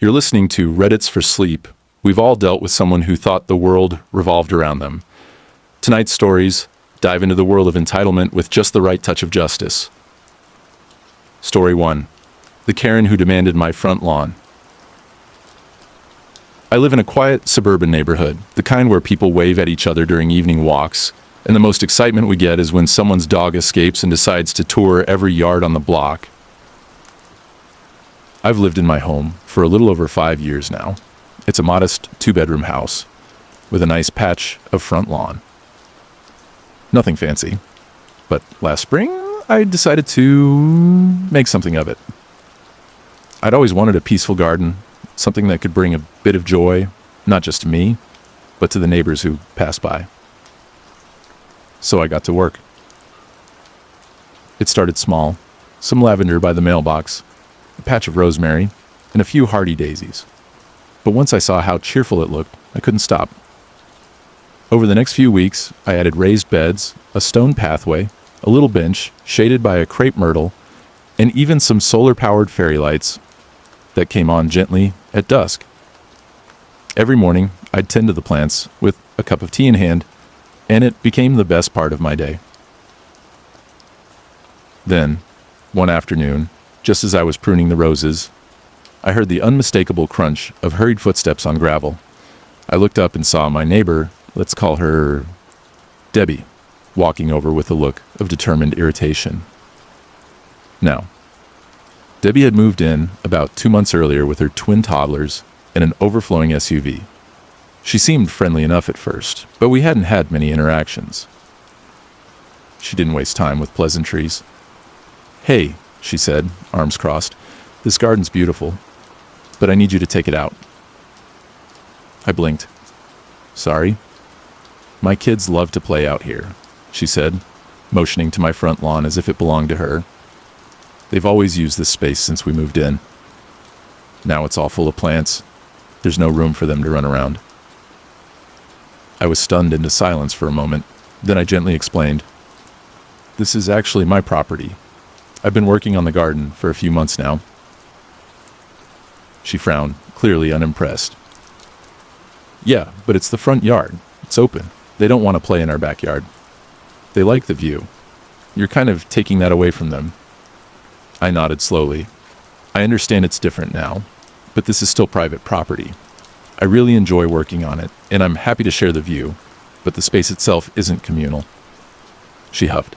You're listening to Reddits for Sleep. We've all dealt with someone who thought the world revolved around them. Tonight's stories dive into the world of entitlement with just the right touch of justice. Story 1. The Karen who demanded my front lawn. I live in a quiet suburban neighborhood, the kind where people wave at each other during evening walks, and the most excitement we get is when someone's dog escapes and decides to tour every yard on the block. I've lived in my home for a little over 5 years now. It's a modest 2-bedroom house with a nice patch of front lawn. Nothing fancy, but last spring I decided to make something of it. I'd always wanted a peaceful garden, something that could bring a bit of joy, not just to me, but to the neighbors who pass by. So I got to work. It started small, some lavender by the mailbox, a patch of rosemary, and a few hardy daisies. But once I saw how cheerful it looked, I couldn't stop. Over the next few weeks, I added raised beds, a stone pathway, a little bench shaded by a crepe myrtle, and even some solar-powered fairy lights that came on gently at dusk. Every morning, I'd tend to the plants with a cup of tea in hand, and it became the best part of my day. Then, one afternoon, just as I was pruning the roses, I heard the unmistakable crunch of hurried footsteps on gravel. I looked up and saw my neighbor, let's call her Debbie, walking over with a look of determined irritation. Now, Debbie had moved in about 2 months earlier with her twin toddlers and an overflowing SUV. She seemed friendly enough at first, but we hadn't had many interactions. She didn't waste time with pleasantries. "Hey," she said, arms crossed, "this garden's beautiful, but I need you to take it out." I blinked. "Sorry?" "My kids love to play out here," she said, motioning to my front lawn as if it belonged to her. "They've always used this space since we moved in. Now it's all full of plants. There's no room for them to run around." I was stunned into silence for a moment. Then I gently explained, "This is actually my property. I've been working on the garden for a few months now." She frowned, clearly unimpressed. "Yeah, but it's the front yard. It's open. They don't want to play in our backyard. They like the view. You're kind of taking that away from them." I nodded slowly. "I understand it's different now, but this is still private property. I really enjoy working on it, and I'm happy to share the view, but the space itself isn't communal." She huffed.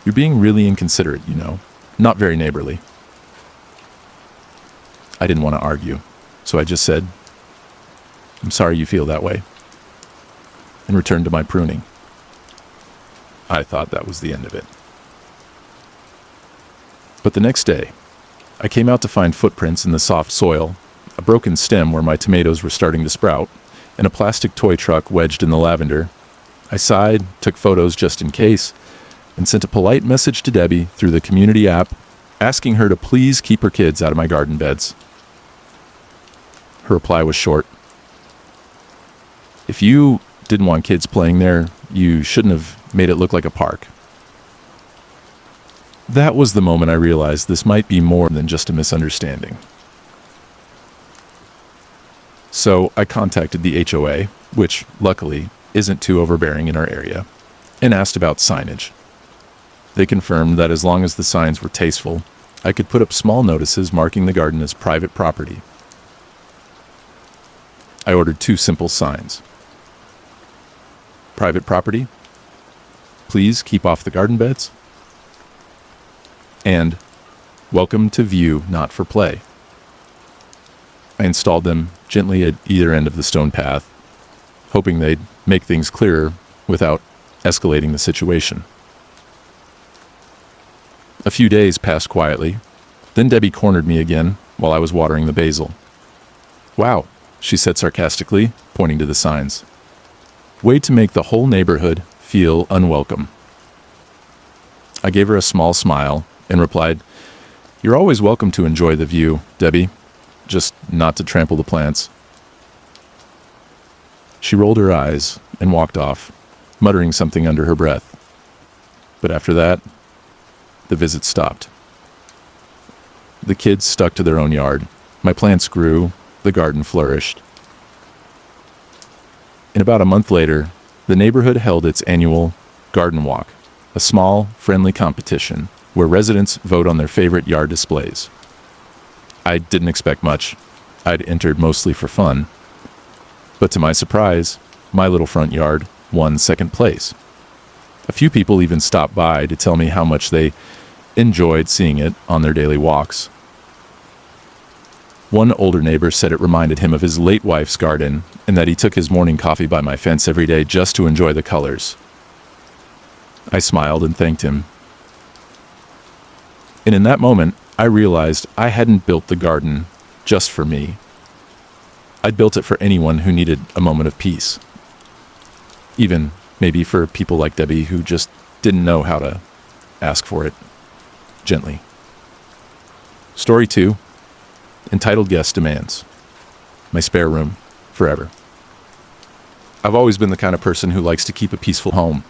"You're being really inconsiderate, you know. Not very neighborly." I didn't want to argue, so I just said, "I'm sorry you feel that way," and returned to my pruning. I thought that was the end of it. But the next day, I came out to find footprints in the soft soil, a broken stem where my tomatoes were starting to sprout, and a plastic toy truck wedged in the lavender. I sighed, took photos just in case, and sent a polite message to Debbie through the community app, asking her to please keep her kids out of my garden beds. Her reply was short. "If you didn't want kids playing there, you shouldn't have made it look like a park." That was the moment I realized this might be more than just a misunderstanding. So I contacted the HOA, which, luckily, isn't too overbearing in our area, and asked about signage. They confirmed that as long as the signs were tasteful, I could put up small notices marking the garden as private property. I ordered 2 simple signs. "Private property. Please keep off the garden beds." And "Welcome to view, not for play." I installed them gently at either end of the stone path, hoping they'd make things clearer without escalating the situation. A few days passed quietly. Then Debbie cornered me again while I was watering the basil. "Wow," she said sarcastically, pointing to the signs. "Way to make the whole neighborhood feel unwelcome." I gave her a small smile and replied, "You're always welcome to enjoy the view, Debbie, just not to trample the plants." She rolled her eyes and walked off, muttering something under her breath. But after that, the visit stopped. The kids stuck to their own yard. My plants grew, the garden flourished. And about a month later, the neighborhood held its annual garden walk, a small, friendly competition where residents vote on their favorite yard displays. I didn't expect much. I'd entered mostly for fun. But to my surprise, my little front yard won second place. A few people even stopped by to tell me how much they enjoyed seeing it on their daily walks. One older neighbor said it reminded him of his late wife's garden and that he took his morning coffee by my fence every day just to enjoy the colors. I smiled and thanked him. And in that moment, I realized I hadn't built the garden just for me. I'd built it for anyone who needed a moment of peace. Even maybe for people like Debbie who just didn't know how to ask for it gently. Story 2, entitled Guest Demands. My spare room, forever. I've always been the kind of person who likes to keep a peaceful home.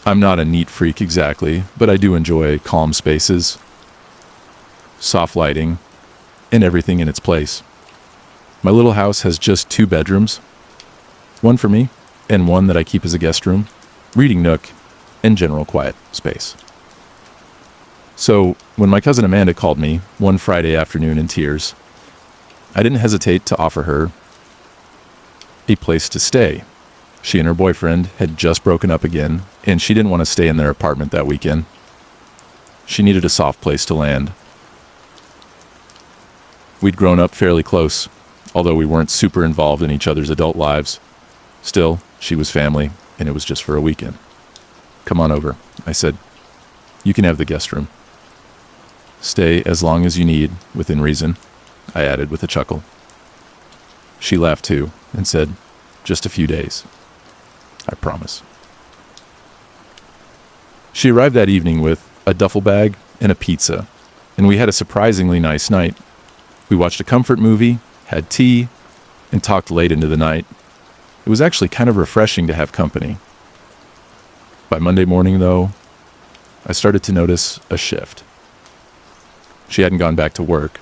I'm not a neat freak exactly, but I do enjoy calm spaces, soft lighting, and everything in its place. My little house has just 2 bedrooms, one for me and one that I keep as a guest room, reading nook, and general quiet space. So when my cousin Amanda called me one Friday afternoon in tears, I didn't hesitate to offer her a place to stay. She and her boyfriend had just broken up again, and she didn't want to stay in their apartment that weekend. She needed a soft place to land. We'd grown up fairly close, although we weren't super involved in each other's adult lives. Still, she was family, and it was just for a weekend. Come on over, I said. You can have the guest room. Stay as long as you need, within reason, I added with a chuckle. She laughed too, and said, just a few days. I promise. She arrived that evening with a duffel bag and a pizza, and we had a surprisingly nice night. We watched a comfort movie, had tea, and talked late into the night. It was actually kind of refreshing to have company. By Monday morning, though, I started to notice a shift. She hadn't gone back to work.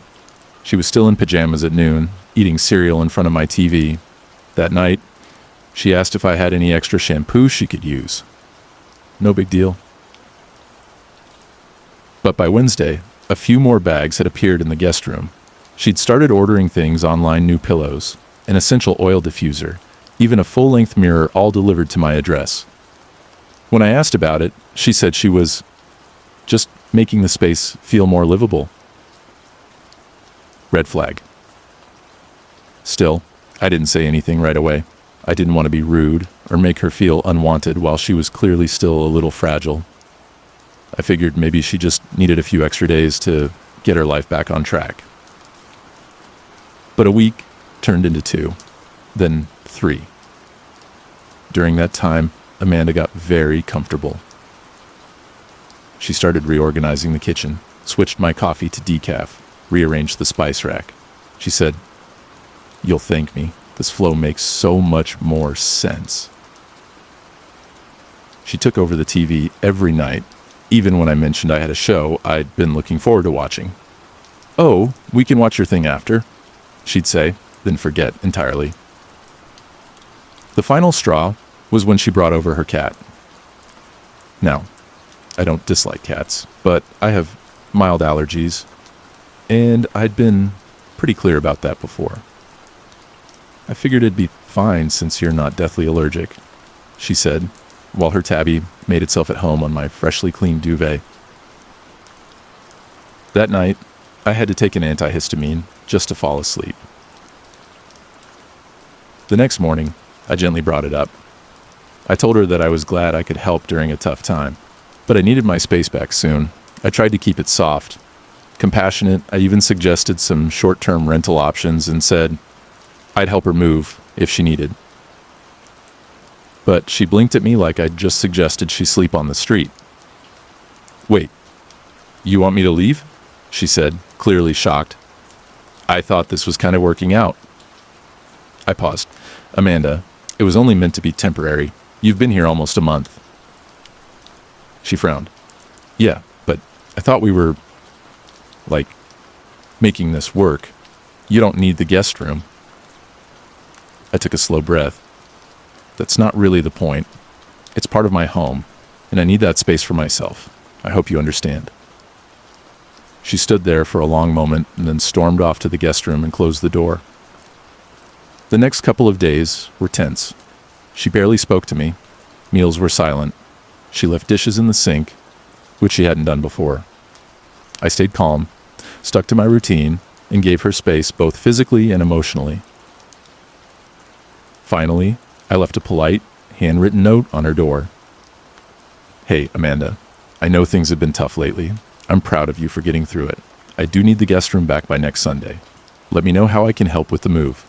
She was still in pajamas at noon, eating cereal in front of my TV. That night, she asked if I had any extra shampoo she could use. No big deal. But by Wednesday, a few more bags had appeared in the guest room. She'd started ordering things online, new pillows, an essential oil diffuser, even a full-length mirror, all delivered to my address. When I asked about it, she said she was just making the space feel more livable. Red flag. Still, I didn't say anything right away. I didn't want to be rude or make her feel unwanted while she was clearly still a little fragile. I figured maybe she just needed a few extra days to get her life back on track. But a week turned into 2, then 3. During that time, Amanda got very comfortable. She started reorganizing the kitchen, switched my coffee to decaf, rearranged the spice rack. She said, "You'll thank me. This flow makes so much more sense." She took over the TV every night, even when I mentioned I had a show I'd been looking forward to watching. "Oh, we can watch your thing after," she'd say, then forget entirely. The final straw was when she brought over her cat. Now, I don't dislike cats, but I have mild allergies, and I'd been pretty clear about that before. "I figured it'd be fine since you're not deathly allergic," she said, while her tabby made itself at home on my freshly cleaned duvet. That night, I had to take an antihistamine just to fall asleep. The next morning, I gently brought it up. I told her that I was glad I could help during a tough time, but I needed my space back soon. I tried to keep it soft, compassionate. I even suggested some short-term rental options and said I'd help her move if she needed. But she blinked at me like I'd just suggested she sleep on the street. "Wait, you want me to leave?" she said, clearly shocked. "I thought this was kind of working out." I paused. "Amanda, it was only meant to be temporary. You've been here almost a month." She frowned. "Yeah, but I thought we were, making this work." You don't need the guest room. I took a slow breath. That's not really the point. It's part of my home, and I need that space for myself. I hope you understand. She stood there for a long moment and then stormed off to the guest room and closed the door. The next couple of days were tense. She barely spoke to me. Meals were silent. She left dishes in the sink, which she hadn't done before. I stayed calm, stuck to my routine, and gave her space both physically and emotionally. Finally, I left a polite, handwritten note on her door. Hey, Amanda, I know things have been tough lately. I'm proud of you for getting through it. I do need the guest room back by next Sunday. Let me know how I can help with the move.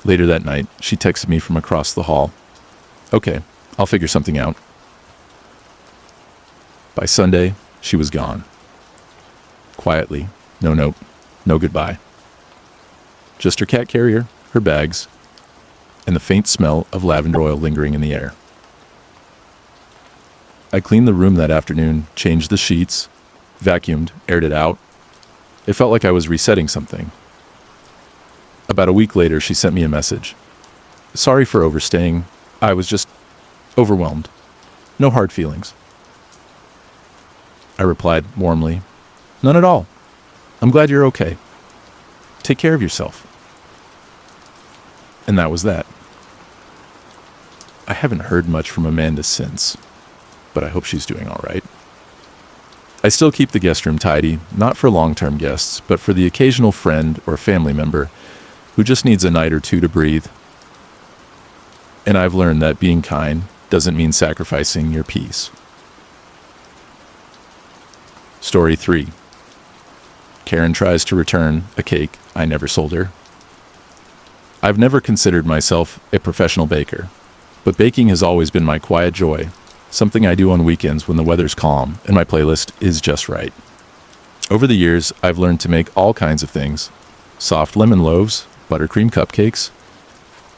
Later that night, she texted me from across the hall. Okay, I'll figure something out. By Sunday, she was gone. Quietly, no note, no goodbye. Just her cat carrier, her bags, and the faint smell of lavender oil lingering in the air. I cleaned the room that afternoon, changed the sheets, vacuumed, aired it out. It felt like I was resetting something. About a week later, she sent me a message. Sorry for overstaying. I was just overwhelmed. No hard feelings. I replied warmly, None at all. I'm glad you're okay. Take care of yourself. And that was that. I haven't heard much from Amanda since, but I hope she's doing all right. I still keep the guest room tidy, not for long-term guests, but for the occasional friend or family member who just needs a night or two to breathe. And I've learned that being kind doesn't mean sacrificing your peace. Story 3. Karen tries to return a cake I never sold her. I've never considered myself a professional baker, but baking has always been my quiet joy, something I do on weekends when the weather's calm and my playlist is just right. Over the years, I've learned to make all kinds of things: soft lemon loaves, buttercream cupcakes,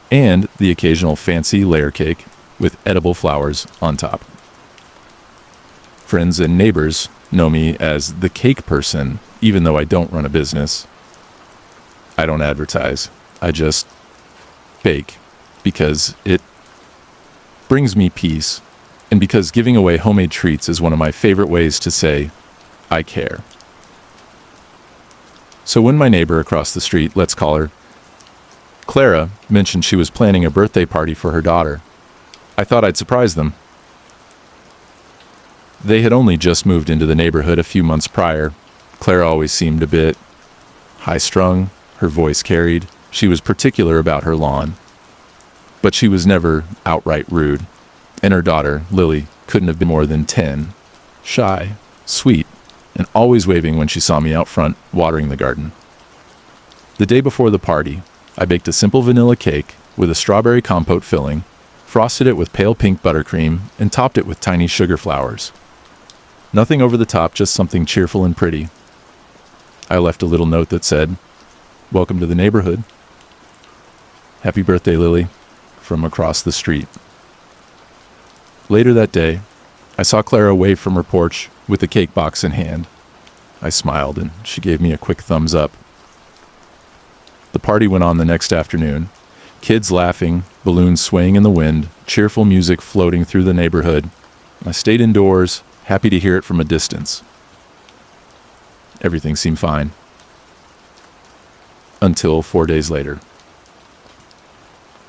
and the occasional fancy layer cake with edible flowers on top. Friends and neighbors know me as the cake person, even though I don't run a business. I don't advertise. I just bake because it brings me peace, and because giving away homemade treats is one of my favorite ways to say, I care. So when my neighbor across the street, let's call her Clara, mentioned she was planning a birthday party for her daughter, I thought I'd surprise them. They had only just moved into the neighborhood a few months prior. Clara always seemed a bit high-strung, her voice carried. She was particular about her lawn, but she was never outright rude. And her daughter, Lily, couldn't have been more than 10, shy, sweet, and always waving when she saw me out front watering the garden. The day before the party, I baked a simple vanilla cake with a strawberry compote filling, frosted it with pale pink buttercream, and topped it with tiny sugar flowers. Nothing over the top, just something cheerful and pretty. I left a little note that said, Welcome to the neighborhood. Happy birthday, Lily, from across the street. Later that day, I saw Clara wave from her porch with the cake box in hand. I smiled, and she gave me a quick thumbs up. The party went on the next afternoon. Kids laughing, balloons swaying in the wind, cheerful music floating through the neighborhood. I stayed indoors, happy to hear it from a distance. Everything seemed fine. Until 4 days later.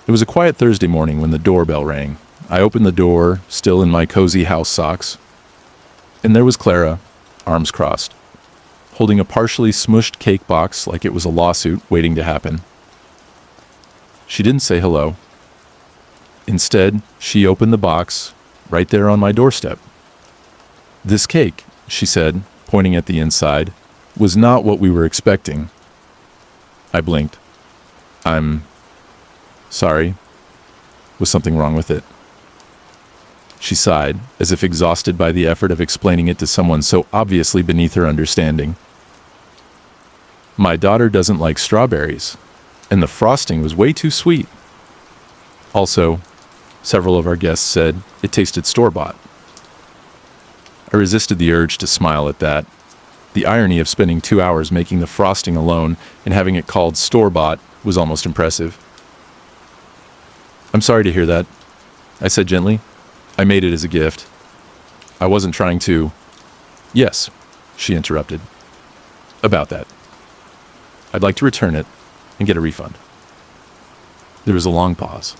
It was a quiet Thursday morning when the doorbell rang. I opened the door, still in my cozy house socks, and there was Clara, arms crossed, holding a partially smushed cake box like it was a lawsuit waiting to happen. She didn't say hello. Instead, she opened the box right there on my doorstep. This cake, she said, pointing at the inside, was not what we were expecting. I blinked. I'm sorry. Was something wrong with it? She sighed, as if exhausted by the effort of explaining it to someone so obviously beneath her understanding. My daughter doesn't like strawberries, and the frosting was way too sweet. Also, several of our guests said it tasted store-bought. I resisted the urge to smile at that. The irony of spending 2 hours making the frosting alone and having it called store-bought was almost impressive. "I'm sorry to hear that," I said gently. "I made it as a gift. I wasn't trying to—" "Yes," she interrupted. "About that. I'd like to return it and get a refund." There was a long pause.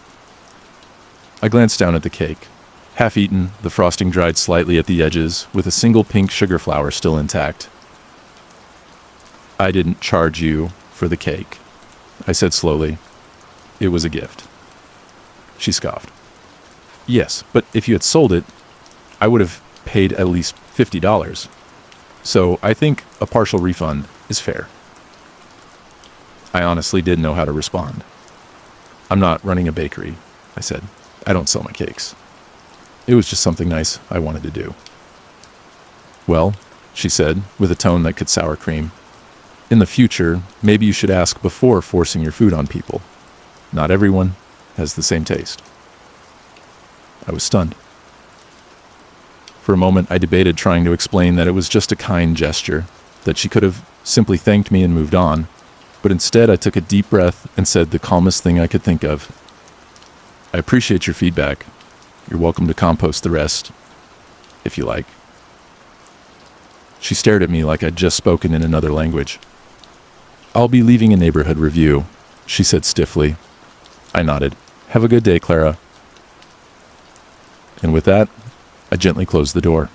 I glanced down at the cake. Half-eaten, the frosting dried slightly at the edges, with a single pink sugar flower still intact. "I didn't charge you for the cake," I said slowly. "It was a gift." She scoffed. "Yes, but if you had sold it, I would have paid at least $50. So I think a partial refund is fair." I honestly didn't know how to respond. "I'm not running a bakery," I said. "I don't sell my cakes. It was just something nice I wanted to do." "Well," she said, with a tone that could sour cream, "in the future, maybe you should ask before forcing your food on people. Not everyone has the same taste." I was stunned. For a moment, I debated trying to explain that it was just a kind gesture, that she could have simply thanked me and moved on, but instead I took a deep breath and said the calmest thing I could think of. "I appreciate your feedback. You're welcome to compost the rest, if you like." She stared at me like I'd just spoken in another language. "I'll be leaving a neighborhood review," she said stiffly. I nodded. "Have a good day, Clara." And with that, I gently closed the door.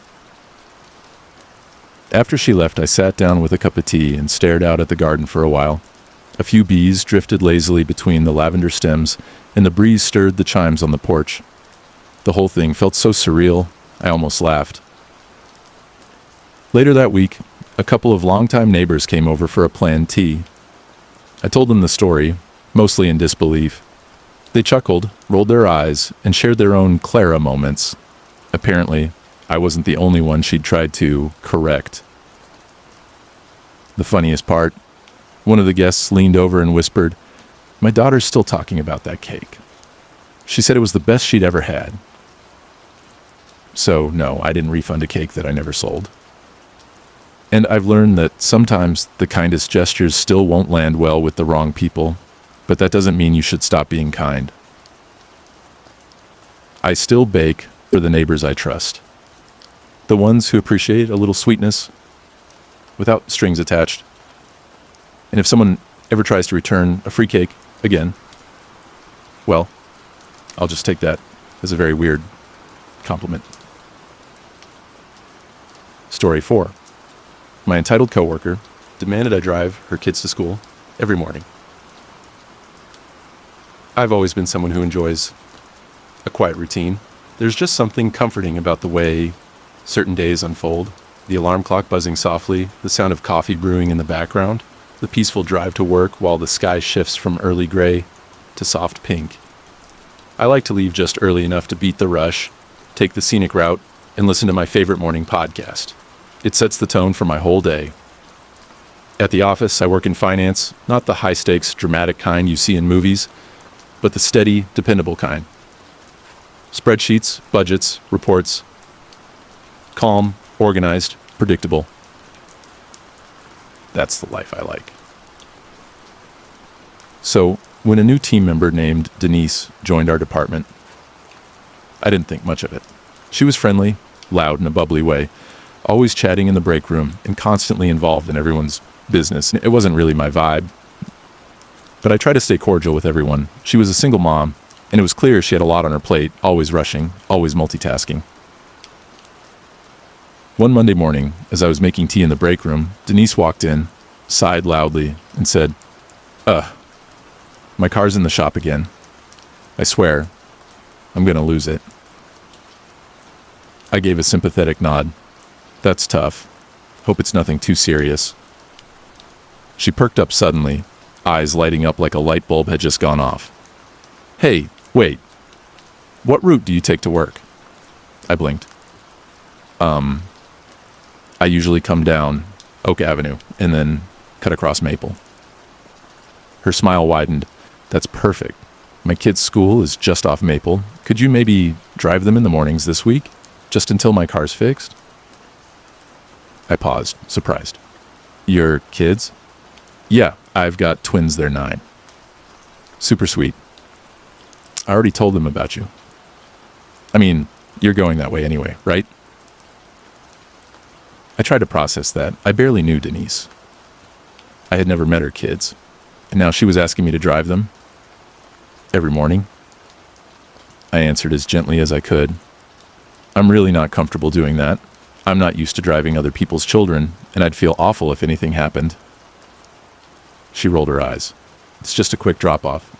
After she left, I sat down with a cup of tea and stared out at the garden for a while. A few bees drifted lazily between the lavender stems, and the breeze stirred the chimes on the porch. The whole thing felt so surreal, I almost laughed. Later that week, a couple of longtime neighbors came over for a planned tea. I told them the story, mostly in disbelief. They chuckled, rolled their eyes, and shared their own Clara moments. Apparently, I wasn't the only one she'd tried to correct. The funniest part, one of the guests leaned over and whispered, "My daughter's still talking about that cake. She said it was the best she'd ever had." So, no, I didn't refund a cake that I never sold. And I've learned that sometimes the kindest gestures still won't land well with the wrong people, but that doesn't mean you should stop being kind. I still bake for the neighbors I trust. The ones who appreciate a little sweetness without strings attached. And if someone ever tries to return a free cake again, well, I'll just take that as a very weird compliment. Story 4. My entitled coworker demanded I drive her kids to school every morning. I've always been someone who enjoys a quiet routine. There's just something comforting about the way certain days unfold. The alarm clock buzzing softly, the sound of coffee brewing in the background, the peaceful drive to work while the sky shifts from early gray to soft pink. I like to leave just early enough to beat the rush, take the scenic route, and listen to my favorite morning podcast. It sets the tone for my whole day. At the office, I work in finance, not the high-stakes, dramatic kind you see in movies, but the steady, dependable kind. Spreadsheets, budgets, reports. Calm, organized, predictable. That's the life I like. So, when a new team member named Denise joined our department, I didn't think much of it. She was friendly, loud in a bubbly way, always chatting in the break room and constantly involved in everyone's business. It wasn't really my vibe, but I tried to stay cordial with everyone. She was a single mom, and it was clear she had a lot on her plate, always rushing, always multitasking. One Monday morning, as I was making tea in the break room, Denise walked in, sighed loudly, and said, my car's in the shop again. I swear, I'm gonna lose it." I gave a sympathetic nod. "That's tough. Hope it's nothing too serious." She perked up suddenly, eyes lighting up like a light bulb had just gone off. "Hey, wait. What route do you take to work?" I blinked. I usually come down Oak Avenue and then cut across Maple." Her smile widened. "That's perfect. My kids' school is just off Maple. Could you maybe drive them in the mornings this week, just until my car's fixed?" I paused, surprised. Your kids? Yeah, I've got twins, they're 9. Super sweet. I already told them about you. I mean, you're going that way anyway, right? I tried to process that. I barely knew Denise. I had never met her kids, and now she was asking me to drive them every morning. I answered as gently as I could. I'm really not comfortable doing that. I'm not used to driving other people's children, and I'd feel awful if anything happened. She rolled her eyes. It's just a quick drop-off.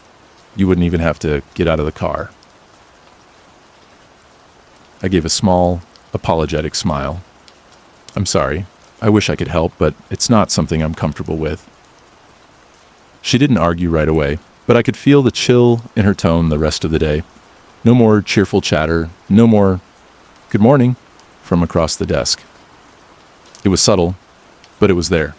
You wouldn't even have to get out of the car. I gave a small, apologetic smile. I'm sorry. I wish I could help, but it's not something I'm comfortable with. She didn't argue right away, but I could feel the chill in her tone the rest of the day. No more cheerful chatter, no more "good morning" from across the desk. It was subtle, but it was there.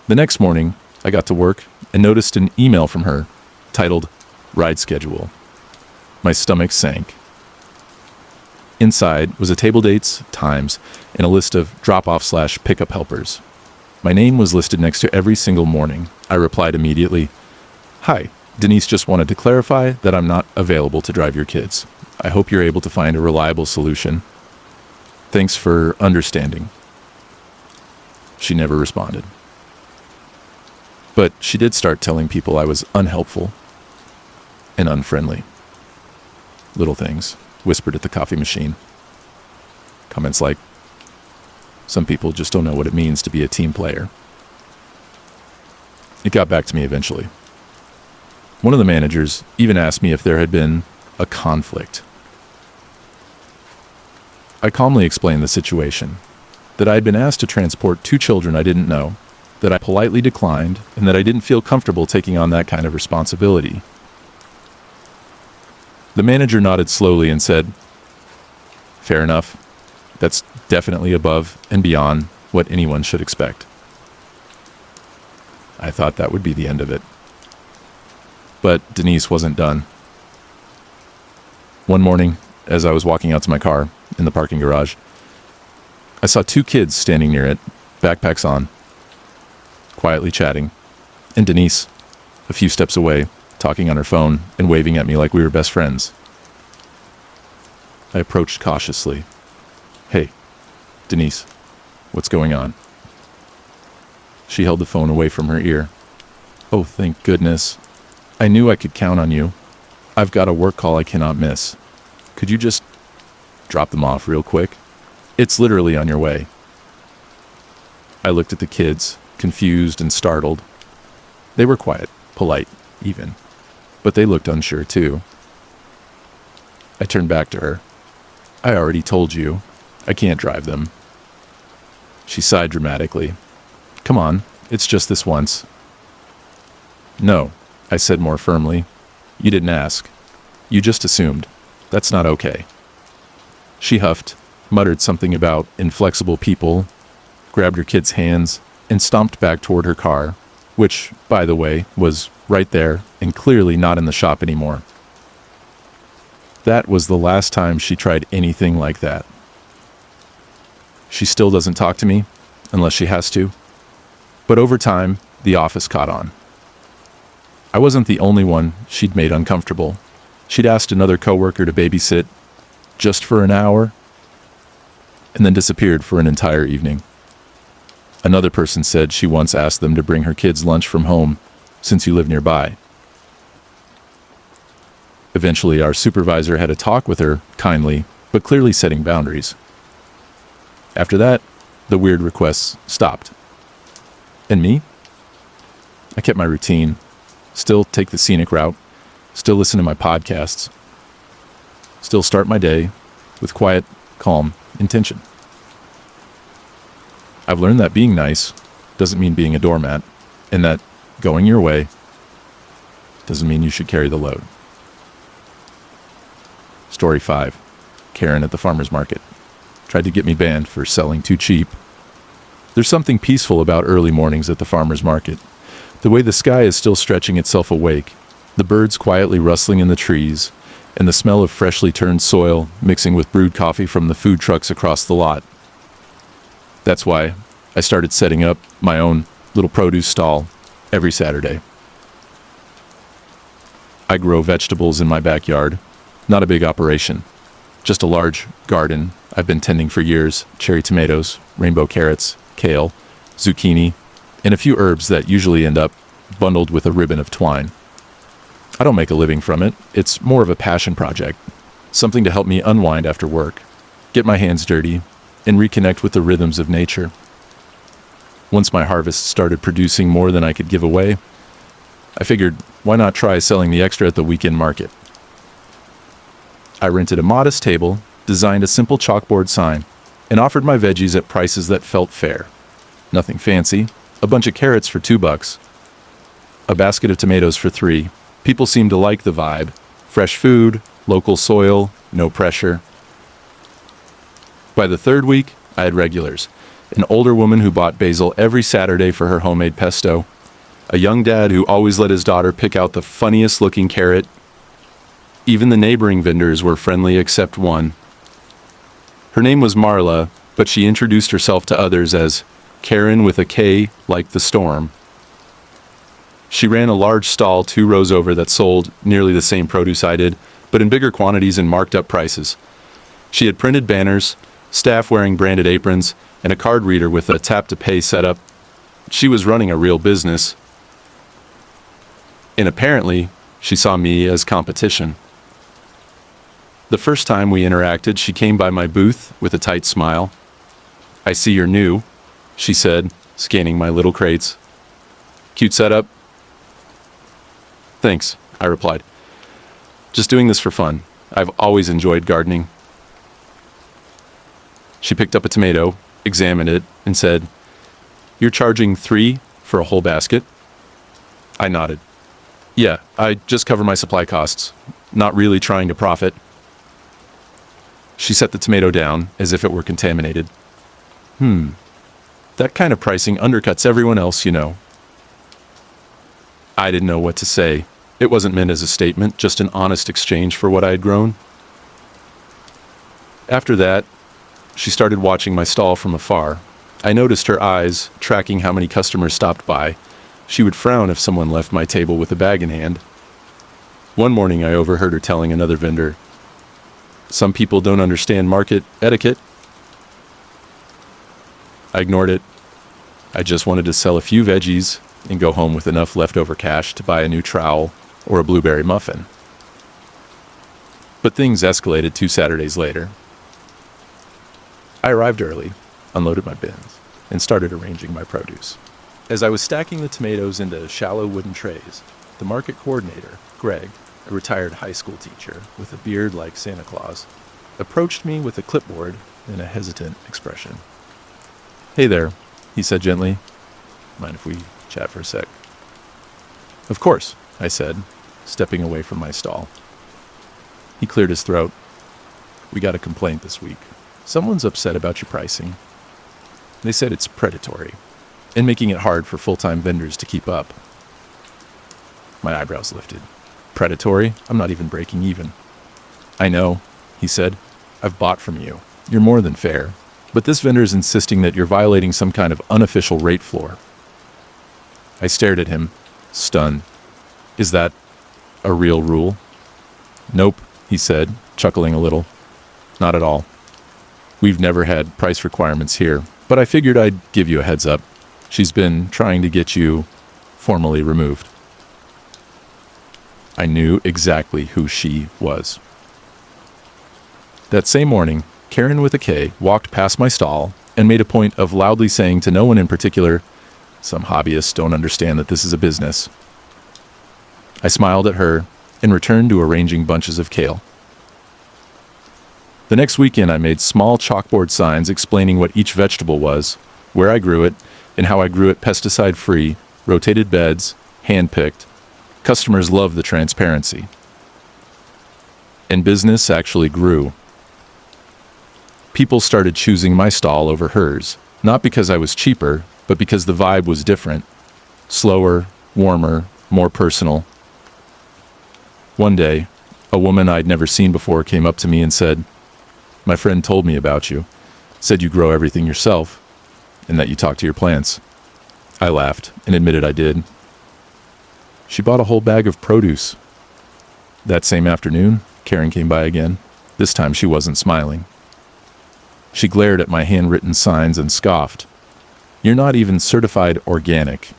The next morning, I got to work and noticed an email from her titled "Ride Schedule." My stomach sank. Inside was a table dates, times, and a list of drop-off/pickup helpers. My name was listed next to every single morning. I replied immediately, "Hi, Denise just wanted to clarify that I'm not available to drive your kids. I hope you're able to find a reliable solution. Thanks for understanding." She never responded. But she did start telling people I was unhelpful and unfriendly. Little things whispered at the coffee machine. Comments like, "Some people just don't know what it means to be a team player." It got back to me eventually. One of the managers even asked me if there had been a conflict. I calmly explained the situation, that I had been asked to transport 2 children I didn't know, that I politely declined, and that I didn't feel comfortable taking on that kind of responsibility. The manager nodded slowly and said, "Fair enough. That's definitely above and beyond what anyone should expect." I thought that would be the end of it. But Denise wasn't done. One morning, as I was walking out to my car in the parking garage, I saw 2 kids standing near it, backpacks on, quietly chatting, and Denise, a few steps away, talking on her phone and waving at me like we were best friends. I approached cautiously. "Hey, Denise, what's going on?" She held the phone away from her ear. "Oh, thank goodness. I knew I could count on you. I've got a work call I cannot miss. Could you just drop them off real quick? It's literally on your way." I looked at the kids, confused and startled. They were quiet, polite, even, but they looked unsure too. I turned back to her. "I already told you. I can't drive them." She sighed dramatically. "Come on, it's just this once." "No," I said more firmly. "You didn't ask. You just assumed. That's not okay." She huffed, muttered something about inflexible people, grabbed her kid's hands, and stomped back toward her car, which, by the way, was right there and clearly not in the shop anymore. That was the last time she tried anything like that. She still doesn't talk to me, unless she has to. But over time, the office caught on. I wasn't the only one she'd made uncomfortable. She'd asked another coworker to babysit just for an hour, and then disappeared for an entire evening. Another person said she once asked them to bring her kids lunch from home, since you live nearby. Eventually, our supervisor had a talk with her, kindly, but clearly setting boundaries. After that, the weird requests stopped. And me? I kept my routine, still take the scenic route, still listen to my podcasts, still start my day with quiet, calm intention. I've learned that being nice doesn't mean being a doormat, and that going your way doesn't mean you should carry the load. Story 5. Karen at the farmer's market. Tried to get me banned for selling too cheap. There's something peaceful about early mornings at the farmer's market. The way the sky is still stretching itself awake, the birds quietly rustling in the trees, and the smell of freshly turned soil mixing with brewed coffee from the food trucks across the lot. That's why I started setting up my own little produce stall every Saturday. I grow vegetables in my backyard. Not a big operation, just a large garden I've been tending for years. Cherry tomatoes, rainbow carrots, kale, zucchini, and a few herbs that usually end up bundled with a ribbon of twine. I don't make a living from it. It's more of a passion project, something to help me unwind after work, get my hands dirty, and reconnect with the rhythms of nature. Once my harvest started producing more than I could give away, I figured, why not try selling the extra at the weekend market? I rented a modest table, designed a simple chalkboard sign, and offered my veggies at prices that felt fair. Nothing fancy, a bunch of carrots for $2, a basket of tomatoes for $3. People seemed to like the vibe. Fresh food, local soil, no pressure. By the third week, I had regulars. An older woman who bought basil every Saturday for her homemade pesto. A young dad who always let his daughter pick out the funniest looking carrot. Even the neighboring vendors were friendly except one. Her name was Marla, but she introduced herself to others as Karen with a K like the storm. She ran a large stall 2 rows over that sold nearly the same produce I did, but in bigger quantities and marked up prices. She had printed banners, staff wearing branded aprons, and a card reader with a tap-to-pay setup. She was running a real business. And apparently, she saw me as competition. The first time we interacted, she came by my booth with a tight smile. "I see you're new," she said, scanning my little crates. "Cute setup?" "Thanks," I replied. "Just doing this for fun. I've always enjoyed gardening." She picked up a tomato, examined it, and said, "You're charging $3 for a whole basket?" I nodded. "Yeah, I just cover my supply costs. Not really trying to profit." She set the tomato down as if it were contaminated. That kind of pricing undercuts everyone else, you know." I didn't know what to say. It wasn't meant as a statement, just an honest exchange for what I had grown. After that, she started watching my stall from afar. I noticed her eyes, tracking how many customers stopped by. She would frown if someone left my table with a bag in hand. One morning, I overheard her telling another vendor, "Some people don't understand market etiquette." I ignored it. I just wanted to sell a few veggies and go home with enough leftover cash to buy a new trowel or a blueberry muffin. But things escalated 2 Saturdays later. I arrived early, unloaded my bins, and started arranging my produce. As I was stacking the tomatoes into shallow wooden trays, the market coordinator, Greg, a retired high school teacher with a beard like Santa Claus, approached me with a clipboard and a hesitant expression. "Hey there," he said gently. "Mind if we chat for a sec?" "Of course," I said, stepping away from my stall. He cleared his throat. "We got a complaint this week. Someone's upset about your pricing. They said it's predatory and making it hard for full-time vendors to keep up." My eyebrows lifted. "Predatory? I'm not even breaking even." "I know," he said. "I've bought from you. You're more than fair. But this vendor is insisting that you're violating some kind of unofficial rate floor." I stared at him, stunned. "Is that a real rule?" "Nope," he said, chuckling a little. "Not at all. We've never had price requirements here, but I figured I'd give you a heads up. She's been trying to get you formally removed." I knew exactly who she was. That same morning, Karen with a K walked past my stall and made a point of loudly saying to no one in particular, "Some hobbyists don't understand that this is a business." I smiled at her and returned to arranging bunches of kale. The next weekend, I made small chalkboard signs explaining what each vegetable was, where I grew it, and how I grew it pesticide-free, rotated beds, hand-picked. Customers loved the transparency. And business actually grew. People started choosing my stall over hers, not because I was cheaper, but because the vibe was different. Slower, warmer, more personal. One day, a woman I'd never seen before came up to me and said, "My friend told me about you. Said you grow everything yourself. and that you talk to your plants. I laughed and admitted I did. She bought a whole bag of produce. That same afternoon, Karen came by again. This time she wasn't smiling. She glared at my handwritten signs and scoffed. "You're not even certified organic.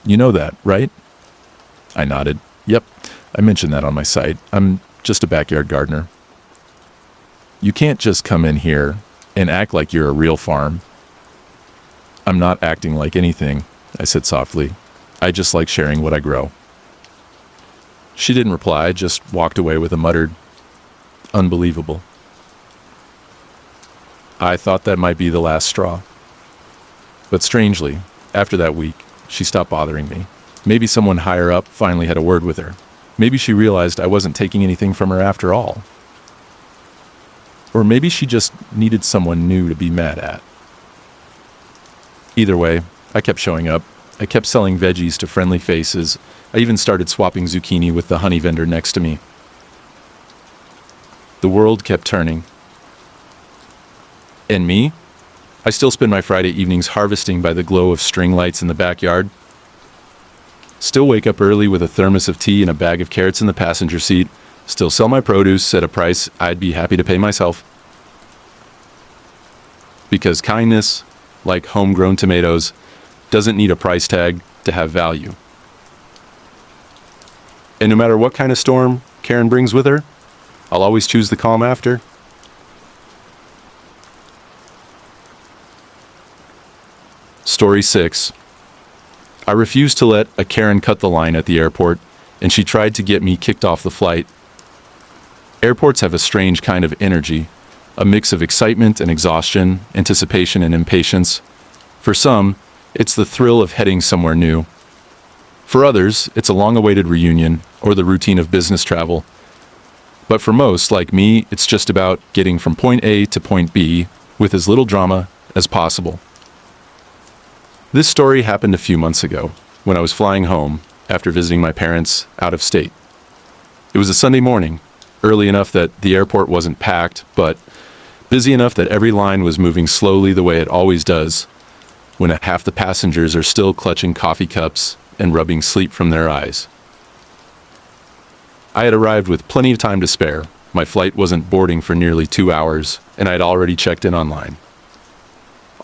You know that, right?" I nodded. "Yep, I mentioned that on my site. I'm just a backyard gardener." "You can't just come in here and act like you're a real farm." "I'm not acting like anything," I said softly. "I just like sharing what I grow." She didn't reply, just walked away with a muttered, "Unbelievable." I thought that might be the last straw. But strangely, after that week, she stopped bothering me. Maybe someone higher up finally had a word with her. Maybe she realized I wasn't taking anything from her after all. Or maybe she just needed someone new to be mad at. Either way, I kept showing up. I kept selling veggies to friendly faces. I even started swapping zucchini with the honey vendor next to me. The world kept turning. And me? I still spend my Friday evenings harvesting by the glow of string lights in the backyard. Still wake up early with a thermos of tea and a bag of carrots in the passenger seat. Still sell my produce at a price I'd be happy to pay myself. Because kindness, like homegrown tomatoes, doesn't need a price tag to have value. And no matter what kind of storm Karen brings with her, I'll always choose the calm after. Story 6. I refused to let a Karen cut the line at the airport, and she tried to get me kicked off the flight. Airports have a strange kind of energy, a mix of excitement and exhaustion, anticipation and impatience. For some, it's the thrill of heading somewhere new. For others, it's a long-awaited reunion or the routine of business travel. But for most, like me, it's just about getting from point A to point B with as little drama as possible. This story happened a few months ago when I was flying home after visiting my parents out of state. It was a Sunday morning, early enough that the airport wasn't packed, but busy enough that every line was moving slowly the way it always does when half the passengers are still clutching coffee cups and rubbing sleep from their eyes. I had arrived with plenty of time to spare. My flight wasn't boarding for nearly 2 hours, and I had already checked in online.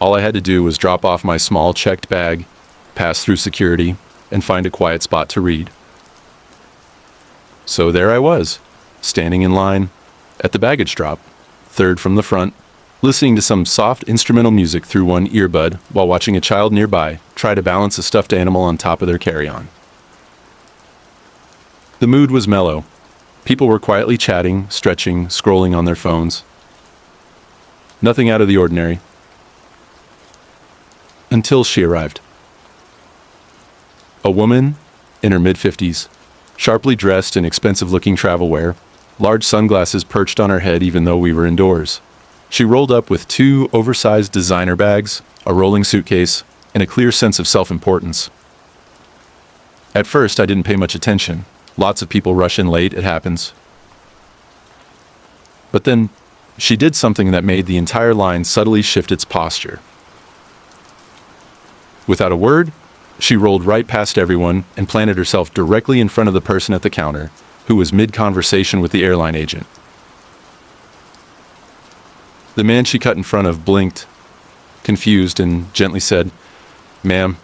All I had to do was drop off my small checked bag, pass through security, and find a quiet spot to read. So there I was, standing in line at the baggage drop, third from the front, listening to some soft instrumental music through one earbud while watching a child nearby try to balance a stuffed animal on top of their carry-on. The mood was mellow. People were quietly chatting, stretching, scrolling on their phones. Nothing out of the ordinary. Until she arrived. A woman in her mid-50s, sharply dressed in expensive-looking travel wear, large sunglasses perched on her head even though we were indoors. She rolled up with 2 oversized designer bags, a rolling suitcase, and a clear sense of self-importance. At first, I didn't pay much attention. Lots of people rush in late, it happens. But then, she did something that made the entire line subtly shift its posture. Without a word, she rolled right past everyone and planted herself directly in front of the person at the counter, who was mid-conversation with the airline agent. The man she cut in front of blinked, confused, and gently said, "Ma'am,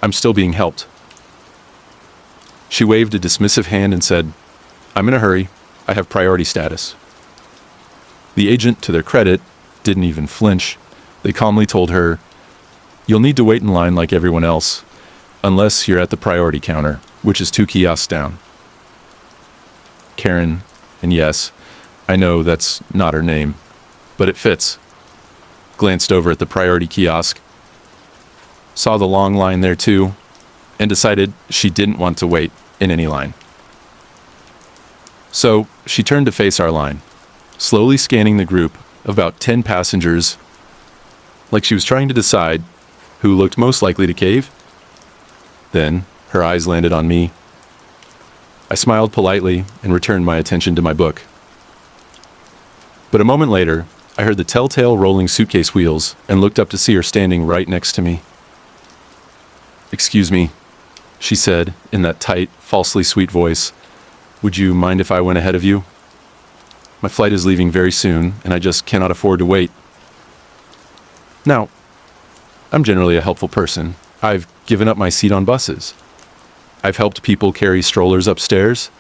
I'm still being helped." She waved a dismissive hand and said, "I'm in a hurry. I have priority status." The agent, to their credit, didn't even flinch. They calmly told her, "You'll need to wait in line like everyone else, unless you're at the priority counter, which is 2 kiosks down." Karen, and yes, I know that's not her name, but it fits, glanced over at the priority kiosk, saw the long line there too, and decided she didn't want to wait in any line. So she turned to face our line, slowly scanning the group of about 10 passengers, like she was trying to decide who looked most likely to cave. Then her eyes landed on me. I smiled politely and returned my attention to my book. But a moment later, I heard the telltale rolling suitcase wheels and looked up to see her standing right next to me. "Excuse me," she said in that tight, falsely sweet voice. "Would you mind if I went ahead of you? My flight is leaving very soon, and I just cannot afford to wait." Now, I'm generally a helpful person. I've given up my seat on buses. I've helped people carry strollers upstairs.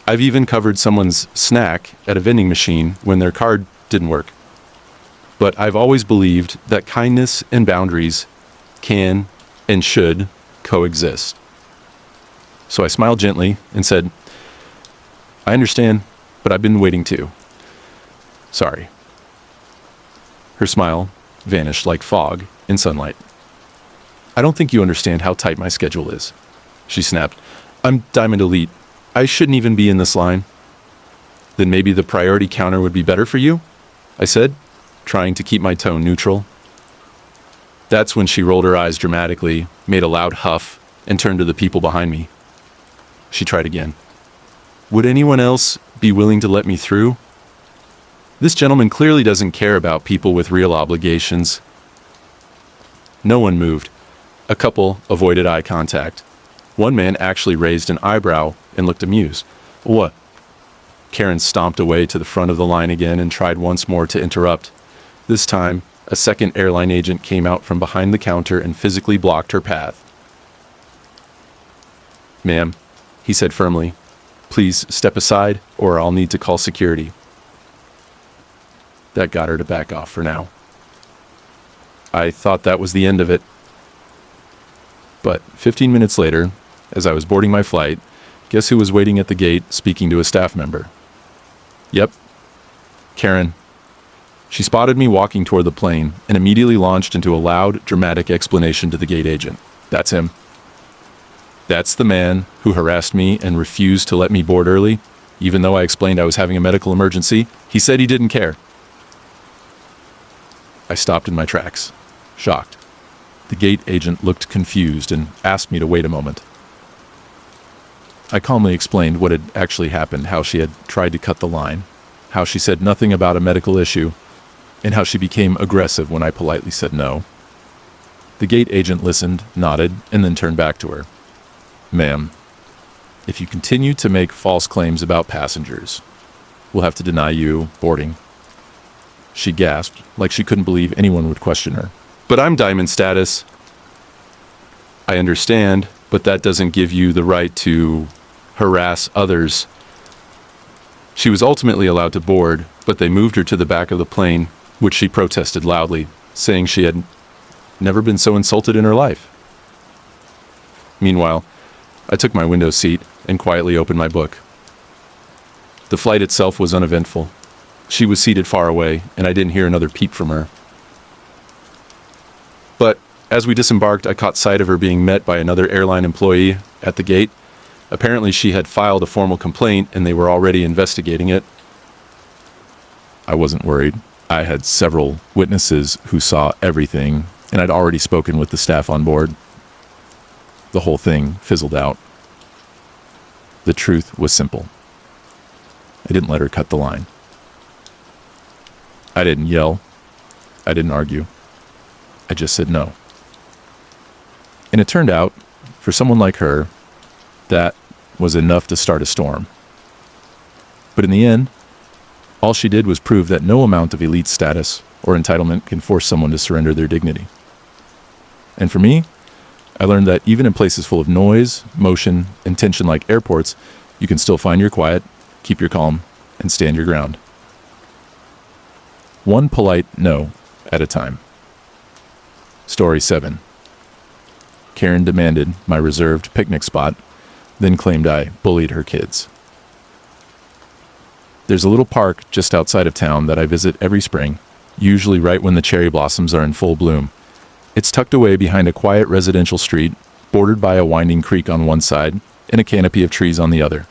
I've even covered someone's snack at a vending machine when their card didn't work. But I've always believed that kindness and boundaries can and should coexist. So I smiled gently and said, "I understand, but I've been waiting too. Sorry." Her smile vanished like fog in sunlight. "I don't think you understand how tight my schedule is," she snapped. "I'm Diamond Elite. I shouldn't even be in this line." "Then maybe the priority counter would be better for you?" I said, trying to keep my tone neutral. That's when she rolled her eyes dramatically, made a loud huff, and turned to the people behind me. She tried again. "Would anyone else be willing to let me through? This gentleman clearly doesn't care about people with real obligations." No one moved. A couple avoided eye contact. One man actually raised an eyebrow and looked amused. "What?" Karen stomped away to the front of the line again and tried once more to interrupt. This time, a second airline agent came out from behind the counter and physically blocked her path. "Ma'am," he said firmly, "please step aside or I'll need to call security." That got her to back off for now. I thought that was the end of it. But 15 minutes later, as I was boarding my flight, guess who was waiting at the gate speaking to a staff member? Yep, Karen. She spotted me walking toward the plane and immediately launched into a loud, dramatic explanation to the gate agent. "That's him. That's the man who harassed me and refused to let me board early, even though I explained I was having a medical emergency. He said he didn't care." I stopped in my tracks, shocked. The gate agent looked confused and asked me to wait a moment. I calmly explained what had actually happened, how she had tried to cut the line, how she said nothing about a medical issue, and how she became aggressive when I politely said no. The gate agent listened, nodded, and then turned back to her. "Ma'am, if you continue to make false claims about passengers, we'll have to deny you boarding." She gasped, like she couldn't believe anyone would question her. "But I'm Diamond status." "I understand, but that doesn't give you the right to harass others." She was ultimately allowed to board, but they moved her to the back of the plane, which she protested loudly, saying she had never been so insulted in her life. Meanwhile, I took my window seat and quietly opened my book. The flight itself was uneventful. She was seated far away, and I didn't hear another peep from her. But as we disembarked, I caught sight of her being met by another airline employee at the gate. Apparently, she had filed a formal complaint, and they were already investigating it. I wasn't worried. I had several witnesses who saw everything, and I'd already spoken with the staff on board. The whole thing fizzled out. The truth was simple. I didn't let her cut the line. I didn't yell. I didn't argue. I just said no. And it turned out, for someone like her, that was enough to start a storm. But in the end, all she did was prove that no amount of elite status or entitlement can force someone to surrender their dignity. And for me, I learned that even in places full of noise, motion, and tension like airports, you can still find your quiet, keep your calm, and stand your ground. One polite no at a time. Story 7. Karen demanded my reserved picnic spot, then claimed I bullied her kids. There's a little park just outside of town that I visit every spring, usually right when the cherry blossoms are in full bloom. It's tucked away behind a quiet residential street, bordered by a winding creek on one side and a canopy of trees on the other.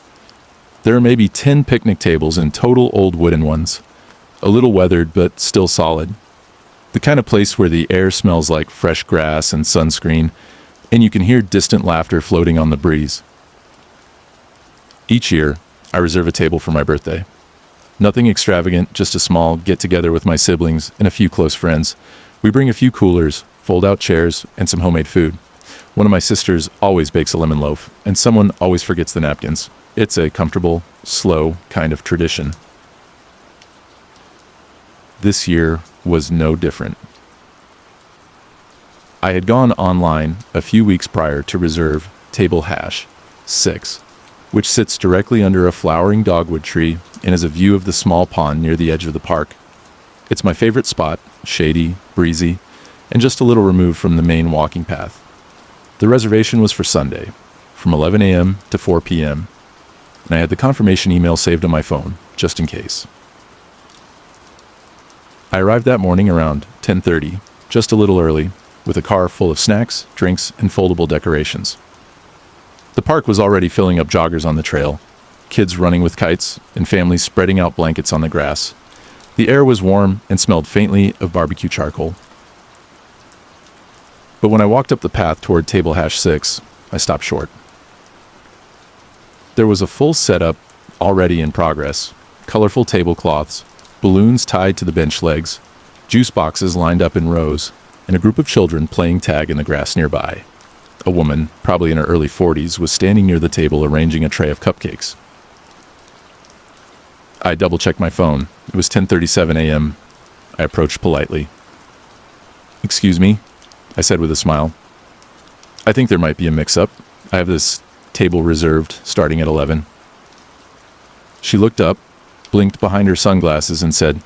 There are maybe 10 picnic tables and total old wooden ones, a little weathered but still solid. The kind of place where the air smells like fresh grass and sunscreen, and you can hear distant laughter floating on the breeze. Each year, I reserve a table for my birthday. Nothing extravagant, just a small get-together with my siblings and a few close friends. We bring a few coolers, fold-out chairs, and some homemade food. One of my sisters always bakes a lemon loaf, and someone always forgets the napkins. It's a comfortable, slow kind of tradition. This year was no different. I had gone online a few weeks prior to reserve table hash 6, which sits directly under a flowering dogwood tree and has a view of the small pond near the edge of the park. It's my favorite spot, shady, breezy, and just a little removed from the main walking path. The reservation was for Sunday, from 11 a.m. to 4 p.m., and I had the confirmation email saved on my phone, just in case. I arrived that morning around 10:30, just a little early, with a car full of snacks, drinks, and foldable decorations. The park was already filling up joggers on the trail, kids running with kites, and families spreading out blankets on the grass. The air was warm and smelled faintly of barbecue charcoal. But when I walked up the path toward table hash 6, I stopped short. There was a full setup already in progress, colorful tablecloths, balloons tied to the bench legs, juice boxes lined up in rows, and a group of children playing tag in the grass nearby. A woman, probably in her early 40s, was standing near the table arranging a tray of cupcakes. I double-checked my phone. It was 10:37 a.m. I approached politely. "Excuse me," I said with a smile. "I think there might be a mix-up. I have this table reserved starting at 11. She looked up, blinked behind her sunglasses, and said,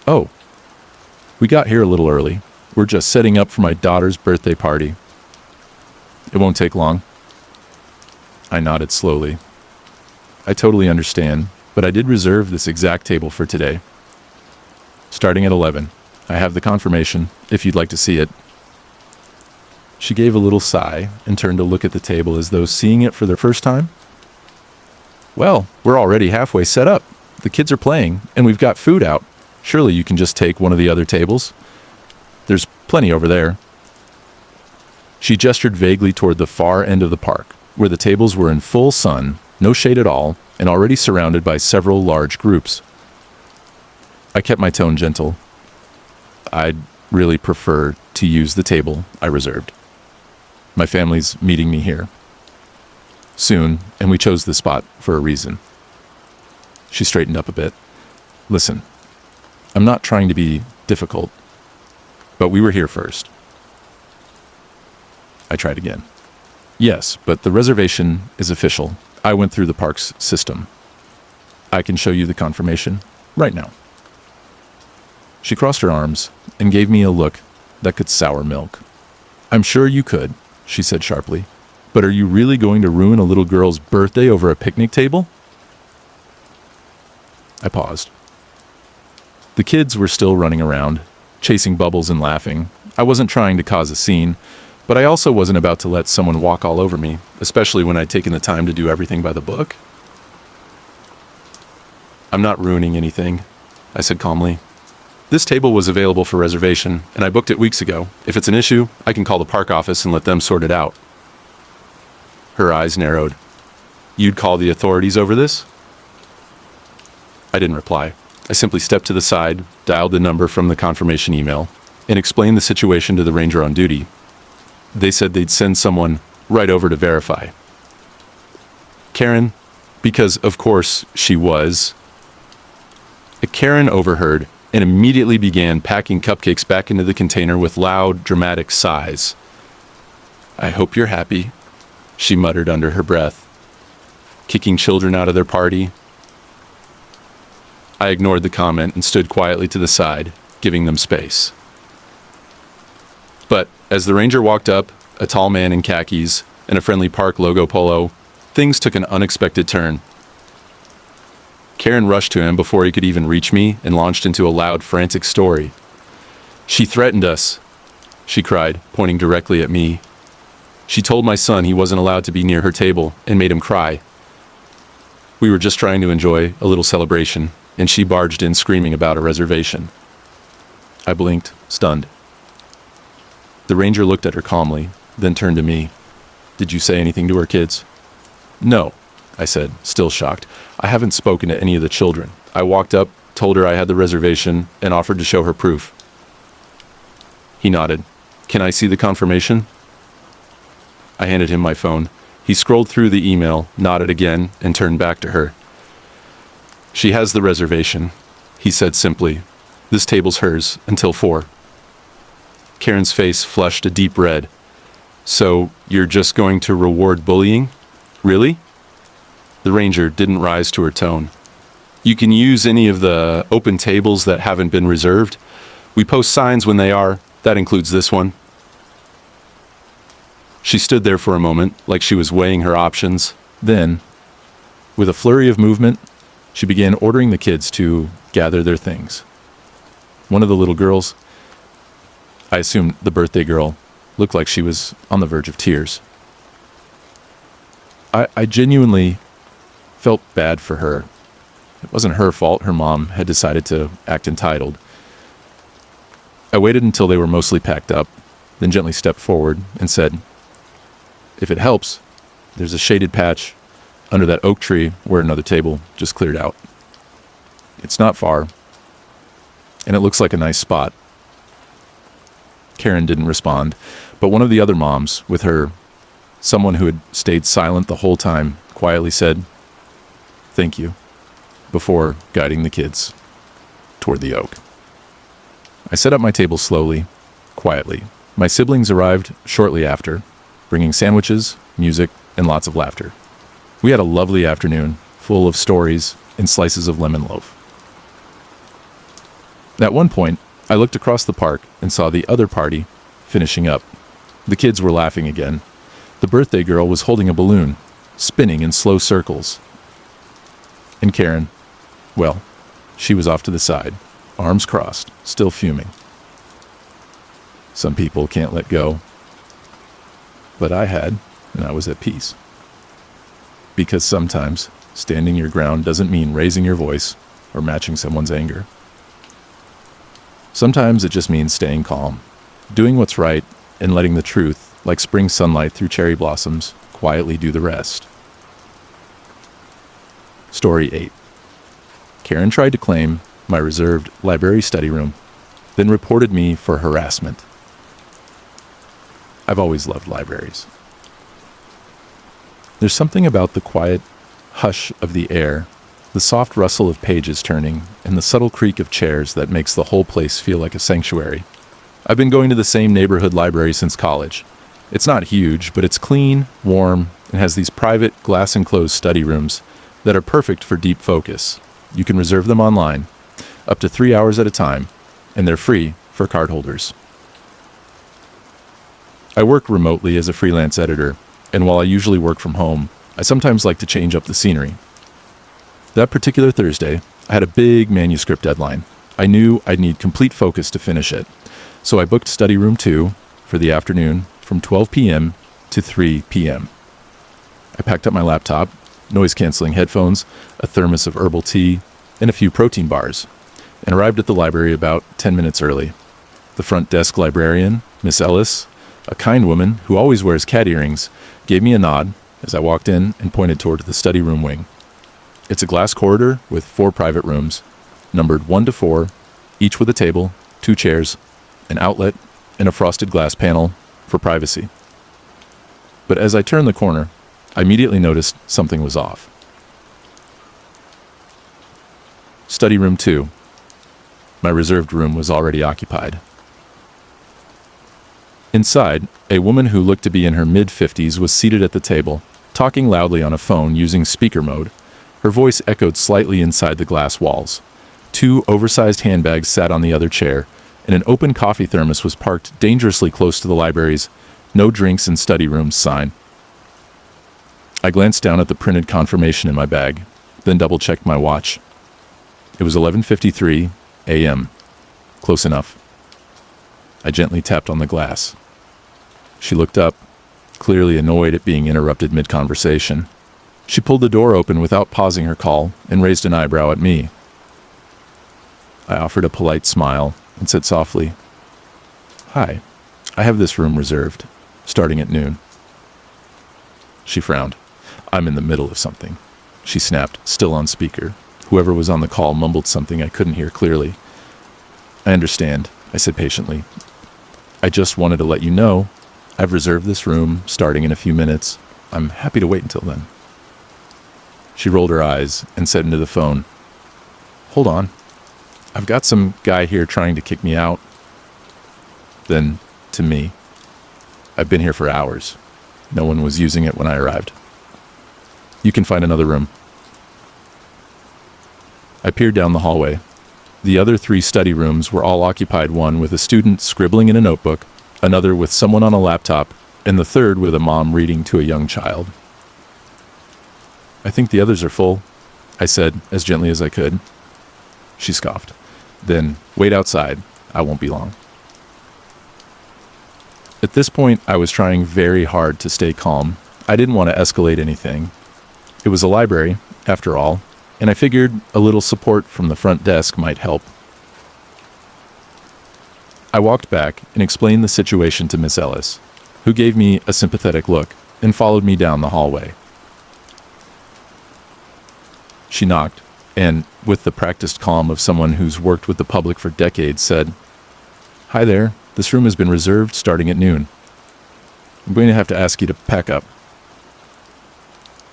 "Oh, we got here a little early. We're just setting up for my daughter's birthday party. It won't take long." I nodded slowly. "I totally understand, but I did reserve this exact table for today. Starting at 11. I have the confirmation, if you'd like to see it." She gave a little sigh and turned to look at the table as though seeing it for the first time. "Well, we're already halfway set up. The kids are playing, and we've got food out. Surely you can just take one of the other tables. There's plenty over there." She gestured vaguely toward the far end of the park, where the tables were in full sun, no shade at all, and already surrounded by several large groups. I kept my tone gentle. "I'd really prefer to use the table I reserved. My family's meeting me here soon, and we chose this spot for a reason." She straightened up a bit. "Listen, I'm not trying to be difficult, but we were here first." I tried again. "Yes, but the reservation is official. I went through the park's system. I can show you the confirmation right now." She crossed her arms and gave me a look that could sour milk. "I'm sure you could," she said sharply. "But are you really going to ruin a little girl's birthday over a picnic table?" I paused. The kids were still running around, chasing bubbles and laughing. I wasn't trying to cause a scene, but I also wasn't about to let someone walk all over me, especially when I'd taken the time to do everything by the book. "I'm not ruining anything," I said calmly. "This table was available for reservation, and I booked it weeks ago. If it's an issue, I can call the park office and let them sort it out." Her eyes narrowed. "You'd call the authorities over this?" I didn't reply. I simply stepped to the side, dialed the number from the confirmation email, and explained the situation to the ranger on duty. They said they'd send someone right over to verify. Karen, because of course she was. Karen overheard and immediately began packing cupcakes back into the container with loud, dramatic sighs. "I hope you're happy," she muttered under her breath. "Kicking children out of their party." I ignored the comment and stood quietly to the side, giving them space. But as the ranger walked up, a tall man in khakis and a friendly park logo polo, things took an unexpected turn. Karen rushed to him before he could even reach me and launched into a loud, frantic story. "She threatened us," she cried, pointing directly at me. "She told my son he wasn't allowed to be near her table and made him cry. We were just trying to enjoy a little celebration, and she barged in screaming about a reservation." I blinked, stunned. The ranger looked at her calmly, then turned to me. "Did you say anything to her kids?" "No," I said, still shocked. I haven't spoken to any of the children. I walked up, told her I had the reservation, and offered to show her proof. He nodded. Can I see the confirmation? I handed him my phone. He scrolled through the email, nodded again, and turned back to her. She has the reservation, he said simply. This table's hers until 4. Karen's face flushed a deep red. So, you're just going to reward bullying? Really? The ranger didn't rise to her tone. You can use any of the open tables that haven't been reserved. We post signs when they are. That includes this one. She stood there for a moment, like she was weighing her options. Then, with a flurry of movement, she began ordering the kids to gather their things. One of the little girls, I assumed the birthday girl, looked like she was on the verge of tears. I genuinely felt bad for her. It wasn't her fault her mom had decided to act entitled. I waited until they were mostly packed up, then gently stepped forward and said, if it helps, there's a shaded patch under that oak tree where another table just cleared out. It's not far, and it looks like a nice spot. Karen didn't respond, but one of the other moms with her, someone who had stayed silent the whole time, quietly said, thank you, before guiding the kids toward the oak. I set up my table slowly, quietly. My siblings arrived shortly after, bringing sandwiches, music, and lots of laughter. We had a lovely afternoon, full of stories and slices of lemon loaf. At one point, I looked across the park and saw the other party finishing up. The kids were laughing again. The birthday girl was holding a balloon, spinning in slow circles. And Karen, well, she was off to the side, arms crossed, still fuming. Some people can't let go. But I had, and I was at peace. Because sometimes standing your ground doesn't mean raising your voice or matching someone's anger. Sometimes it just means staying calm, doing what's right, and letting the truth, like spring sunlight through cherry blossoms, quietly do the rest. Story 8. Karen tried to claim my reserved library study room, then reported me for harassment. I've always loved libraries. There's something about the quiet hush of the air, the soft rustle of pages turning, and the subtle creak of chairs that makes the whole place feel like a sanctuary. I've been going to the same neighborhood library since college. It's not huge, but it's clean, warm, and has these private, glass-enclosed study rooms that are perfect for deep focus. You can reserve them online, up to 3 hours at a time, and they're free for cardholders. I work remotely as a freelance editor, and while I usually work from home, I sometimes like to change up the scenery. That particular Thursday, I had a big manuscript deadline. I knew I'd need complete focus to finish it, so I booked study room 2 for the afternoon from 12 p.m. to 3 p.m. I packed up my laptop, noise-canceling headphones, a thermos of herbal tea, and a few protein bars, and arrived at the library about 10 minutes early. The front desk librarian, Miss Ellis, a kind woman who always wears cat earrings, gave me a nod as I walked in and pointed toward the study room wing. It's a glass corridor with 4 private rooms, numbered 1 to 4, each with a table, 2 chairs, an outlet, and a frosted glass panel for privacy. But as I turned the corner, I immediately noticed something was off. Study room 2. My reserved room was already occupied. Inside, a woman who looked to be in her mid-50s was seated at the table, talking loudly on a phone using speaker mode. Her voice echoed slightly inside the glass walls. 2 oversized handbags sat on the other chair, and an open coffee thermos was parked dangerously close to the library's "No drinks in study rooms" sign. I glanced down at the printed confirmation in my bag, then double-checked my watch. It was 11:53 a.m. Close enough. I gently tapped on the glass. She looked up, clearly annoyed at being interrupted mid-conversation. She pulled the door open without pausing her call and raised an eyebrow at me. I offered a polite smile and said softly, "Hi, I have this room reserved, starting at noon." She frowned. "I'm in the middle of something." she snapped, still on speaker. Whoever was on the call mumbled something I couldn't hear clearly. I understand, I said patiently. I just wanted to let you know I've reserved this room starting in a few minutes. I'm happy to wait until then. She rolled her eyes and said into the phone, Hold on. I've got some guy here trying to kick me out. Then, to me, I've been here for hours. No one was using it when I arrived. You can find another room. I peered down the hallway. The other 3 study rooms were all occupied, one with a student scribbling in a notebook, another with someone on a laptop, and the third with a mom reading to a young child. I think the others are full, I said as gently as I could. She scoffed. Then, wait outside. I won't be long. At this point, I was trying very hard to stay calm. I didn't want to escalate anything. It was a library, after all, and I figured a little support from the front desk might help. I walked back and explained the situation to Miss Ellis, who gave me a sympathetic look and followed me down the hallway. She knocked, and, with the practiced calm of someone who's worked with the public for decades, said, Hi there, this room has been reserved starting at noon. I'm going to have to ask you to pack up.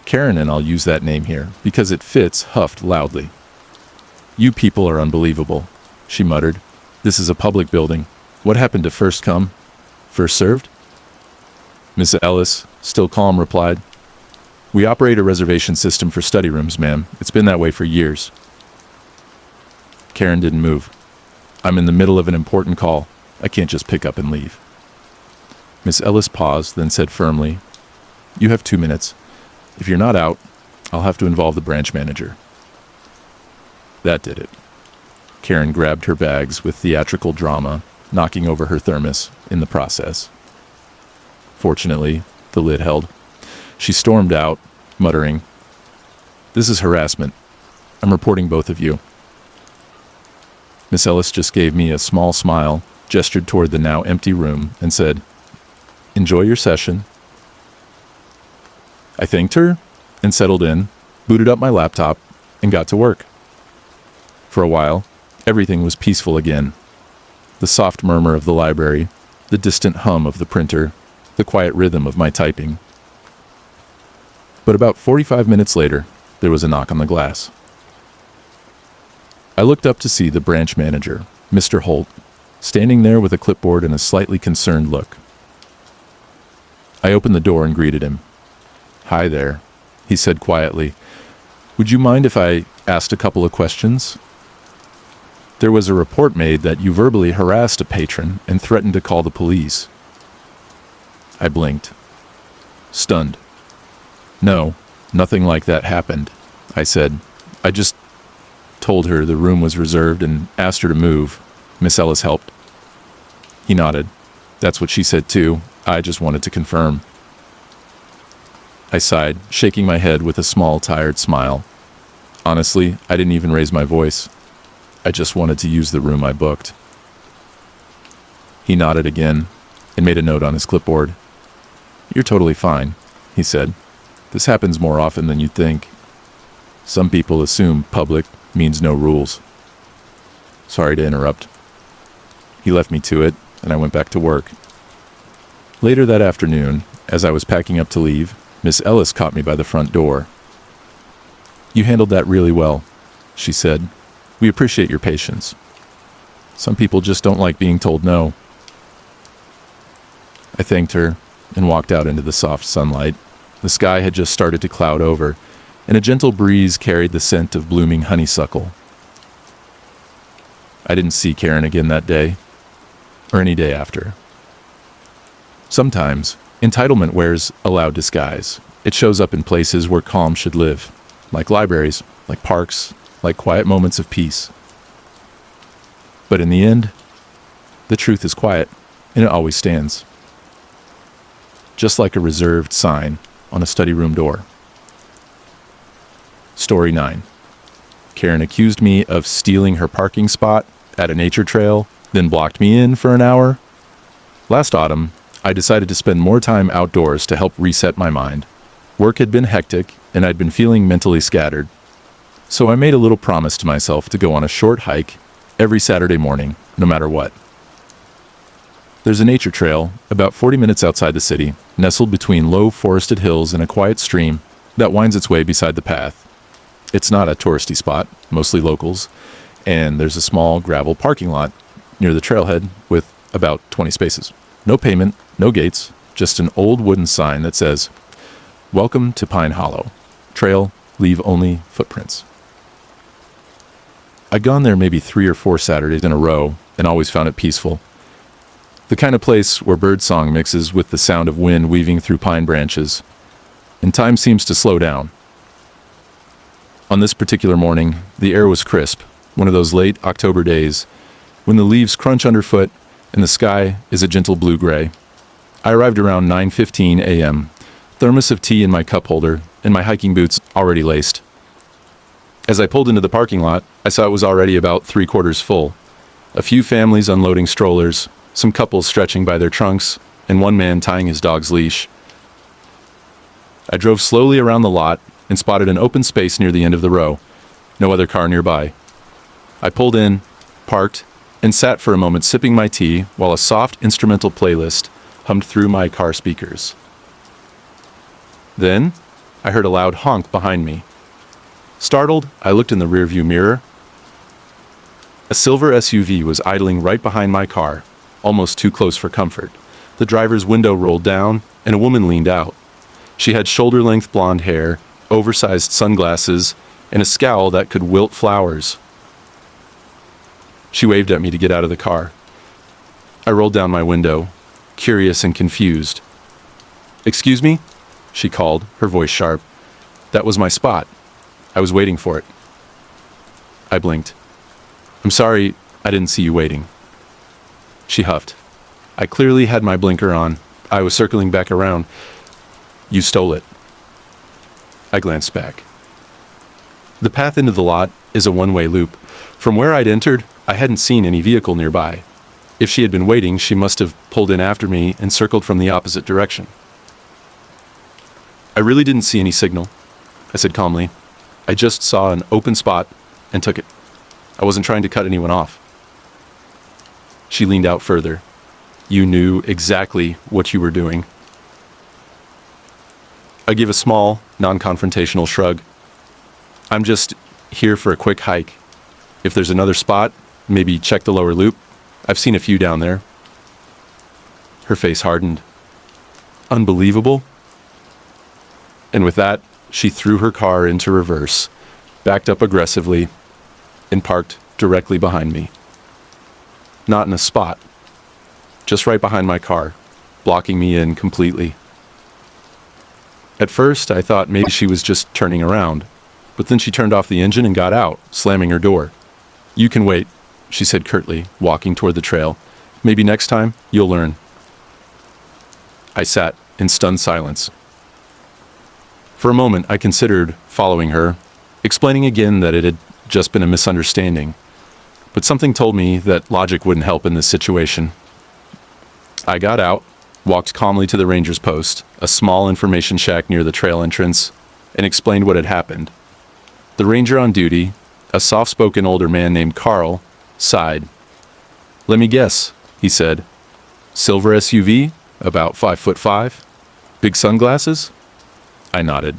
Karen, and I'll use that name here, because it fits, huffed loudly. You people are unbelievable, she muttered. This is a public building. What happened to first come, first served? Miss Ellis, still calm, replied, We operate a reservation system for study rooms, ma'am. It's been that way for years. Karen didn't move. I'm in the middle of an important call. I can't just pick up and leave. Miss Ellis paused, then said firmly, You have 2 minutes. If you're not out, I'll have to involve the branch manager. That did it. Karen grabbed her bags with theatrical drama, knocking over her thermos in the process. Fortunately, the lid held. She stormed out, muttering, This is harassment. I'm reporting both of you. Miss Ellis just gave me a small smile, gestured toward the now empty room, and said, Enjoy your session. I thanked her and settled in, booted up my laptop, and got to work. For a while, everything was peaceful again. The soft murmur of the library, the distant hum of the printer, the quiet rhythm of my typing. But about 45 minutes later, there was a knock on the glass. I looked up to see the branch manager, Mr. Holt, standing there with a clipboard and a slightly concerned look. I opened the door and greeted him. Hi there, he said quietly. Would you mind if I asked a couple of questions? There was a report made that you verbally harassed a patron and threatened to call the police. I blinked, stunned. No, nothing like that happened, I said. I just told her the room was reserved and asked her to move. Miss Ellis helped. He nodded. That's what she said too. I just wanted to confirm. I sighed, shaking my head with a small, tired smile. Honestly, I didn't even raise my voice. I just wanted to use the room I booked. He nodded again and made a note on his clipboard. You're totally fine, he said. This happens more often than you'd think. Some people assume public means no rules. Sorry to interrupt. He left me to it, and I went back to work. Later that afternoon, as I was packing up to leave, Miss Ellis caught me by the front door. You handled that really well, she said. We appreciate your patience. Some people just don't like being told no. I thanked her and walked out into the soft sunlight. The sky had just started to cloud over, and a gentle breeze carried the scent of blooming honeysuckle. I didn't see Karen again that day, or any day after. Sometimes, entitlement wears a loud disguise. It shows up in places where calm should live, like libraries, like parks, like quiet moments of peace. But in the end, the truth is quiet, and it always stands. Just like a reserved sign on a study room door. Story 9. Karen accused me of stealing her parking spot at a nature trail, then blocked me in for an hour. Last autumn, I decided to spend more time outdoors to help reset my mind. Work had been hectic, and I'd been feeling mentally scattered. So I made a little promise to myself to go on a short hike every Saturday morning, no matter what. There's a nature trail about 40 minutes outside the city, nestled between low forested hills and a quiet stream that winds its way beside the path. It's not a touristy spot, mostly locals, and there's a small gravel parking lot near the trailhead with about 20 spaces. No payment, no gates, just an old wooden sign that says, "Welcome to Pine Hollow. Trail, leave only footprints." I'd gone there maybe 3 or 4 Saturdays in a row and always found it peaceful. The kind of place where birdsong mixes with the sound of wind weaving through pine branches, and time seems to slow down. On this particular morning, the air was crisp, one of those late October days when the leaves crunch underfoot and the sky is a gentle blue-gray. I arrived around 9:15 a.m., thermos of tea in my cup holder and my hiking boots already laced. As I pulled into the parking lot, I saw it was already about 3/4 full. A few families unloading strollers, some couples stretching by their trunks, and one man tying his dog's leash. I drove slowly around the lot and spotted an open space near the end of the row. No other car nearby. I pulled in, parked, and sat for a moment sipping my tea while a soft instrumental playlist hummed through my car speakers. Then, I heard a loud honk behind me. Startled, I looked in the rearview mirror. A silver SUV was idling right behind my car, almost too close for comfort. The driver's window rolled down, and a woman leaned out. She had shoulder-length blonde hair, oversized sunglasses, and a scowl that could wilt flowers. She waved at me to get out of the car. I rolled down my window, curious and confused. "Excuse me?" she called, her voice sharp. That was my spot. I was waiting for it. I blinked. "I'm sorry, I didn't see you waiting." She huffed. I clearly had my blinker on. I was circling back around. "You stole it." I glanced back. The path into the lot is a one-way loop. From where I'd entered, I hadn't seen any vehicle nearby. If she had been waiting, she must have pulled in after me and circled from the opposite direction. "I really didn't see any signal," I said calmly. "I just saw an open spot and took it. I wasn't trying to cut anyone off." She leaned out further. "You knew exactly what you were doing." I gave a small, non-confrontational shrug. "I'm just here for a quick hike. If there's another spot, maybe check the lower loop. I've seen a few down there." Her face hardened. "Unbelievable." And with that, she threw her car into reverse, backed up aggressively, and parked directly behind me. Not in a spot, just right behind my car, blocking me in completely. At first, I thought maybe she was just turning around, but then she turned off the engine and got out, slamming her door. "You can wait," she said curtly, walking toward the trail. "Maybe next time, you'll learn." I sat in stunned silence. For a moment, I considered following her, explaining again that it had just been a misunderstanding. But something told me that logic wouldn't help in this situation. I got out, walked calmly to the ranger's post, a small information shack near the trail entrance, and explained what had happened. The ranger on duty, a soft-spoken older man named Carl, sighed. "Let me guess," he said. "Silver SUV, about 5'5", big sunglasses?" I nodded.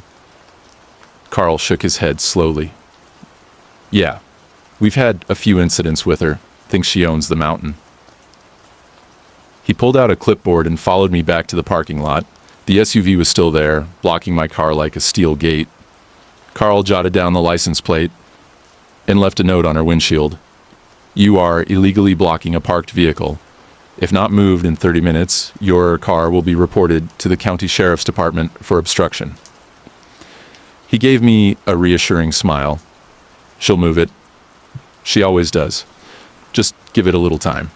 Carl shook his head slowly. "Yeah, we've had a few incidents with her. Thinks she owns the mountain." He pulled out a clipboard and followed me back to the parking lot. The SUV was still there, blocking my car like a steel gate. Carl jotted down the license plate and left a note on her windshield. "You are illegally blocking a parked vehicle. If not moved in 30 minutes, your car will be reported to the county sheriff's department for obstruction." He gave me a reassuring smile. "She'll move it. She always does. Just give it a little time."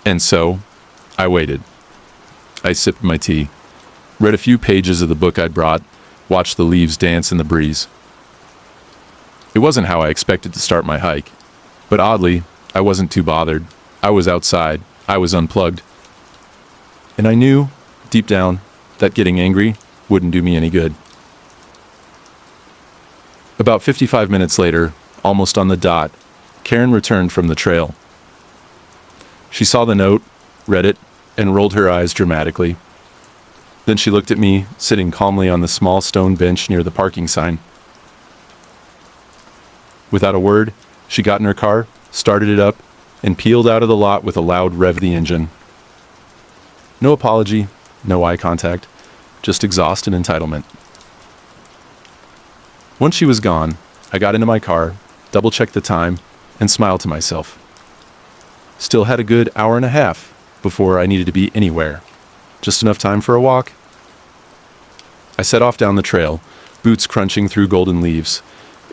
And so, I waited. I sipped my tea, read a few pages of the book I'd brought, watched the leaves dance in the breeze. It wasn't how I expected to start my hike, but oddly, I wasn't too bothered. I was outside. I was unplugged. And I knew, deep down, that getting angry wouldn't do me any good. About 55 minutes later, almost on the dot, Karen returned from the trail. She saw the note, read it, and rolled her eyes dramatically. Then she looked at me, sitting calmly on the small stone bench near the parking sign. Without a word, she got in her car, started it up, and peeled out of the lot with a loud rev of the engine. No apology, no eye contact, just exhaust and entitlement. Once she was gone, I got into my car, double-checked the time, and smiled to myself. Still had a good hour and a half before I needed to be anywhere. Just enough time for a walk. I set off down the trail, boots crunching through golden leaves,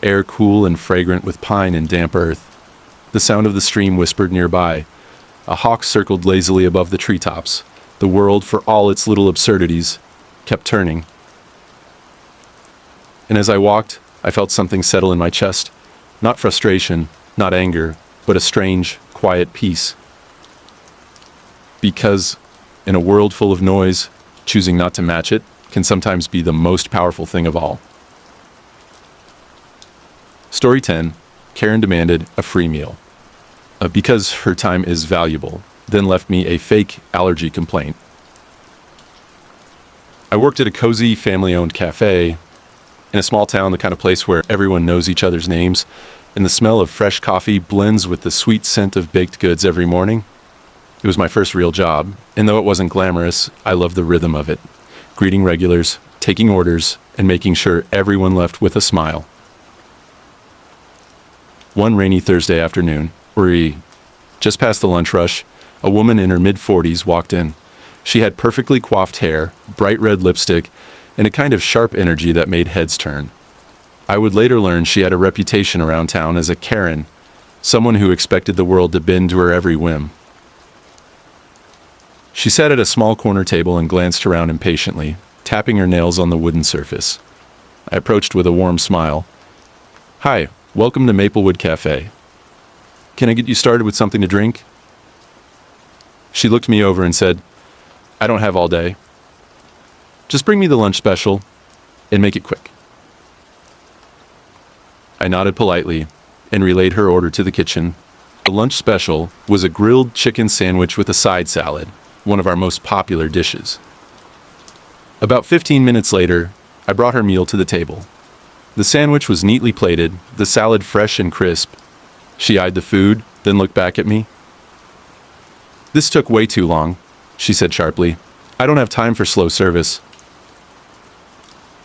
air cool and fragrant with pine and damp earth. The sound of the stream whispered nearby. A hawk circled lazily above the treetops. The world, for all its little absurdities, kept turning. And as I walked, I felt something settle in my chest. Not frustration, not anger, but a strange, quiet peace. Because, in a world full of noise, choosing not to match it can sometimes be the most powerful thing of all. Story 10. Karen demanded a free meal. Because her time is valuable, then left me a fake allergy complaint. I worked at a cozy, family-owned cafe in a small town, the kind of place where everyone knows each other's names, and the smell of fresh coffee blends with the sweet scent of baked goods every morning. It was my first real job, and though it wasn't glamorous, I loved the rhythm of it. Greeting regulars, taking orders, and making sure everyone left with a smile. One rainy Thursday afternoon, just past the lunch rush, a woman in her mid-40s walked in. She had perfectly coiffed hair, bright red lipstick, and a kind of sharp energy that made heads turn. I would later learn she had a reputation around town as a Karen, someone who expected the world to bend to her every whim. She sat at a small corner table and glanced around impatiently, tapping her nails on the wooden surface. I approached with a warm smile. "Hi, welcome to Maplewood Cafe. Can I get you started with something to drink?" She looked me over and said, "I don't have all day. Just bring me the lunch special and make it quick." I nodded politely and relayed her order to the kitchen. The lunch special was a grilled chicken sandwich with a side salad, one of our most popular dishes. About 15 minutes later, I brought her meal to the table. The sandwich was neatly plated, the salad fresh and crisp. She eyed the food, then looked back at me. "This took way too long," she said sharply. "I don't have time for slow service."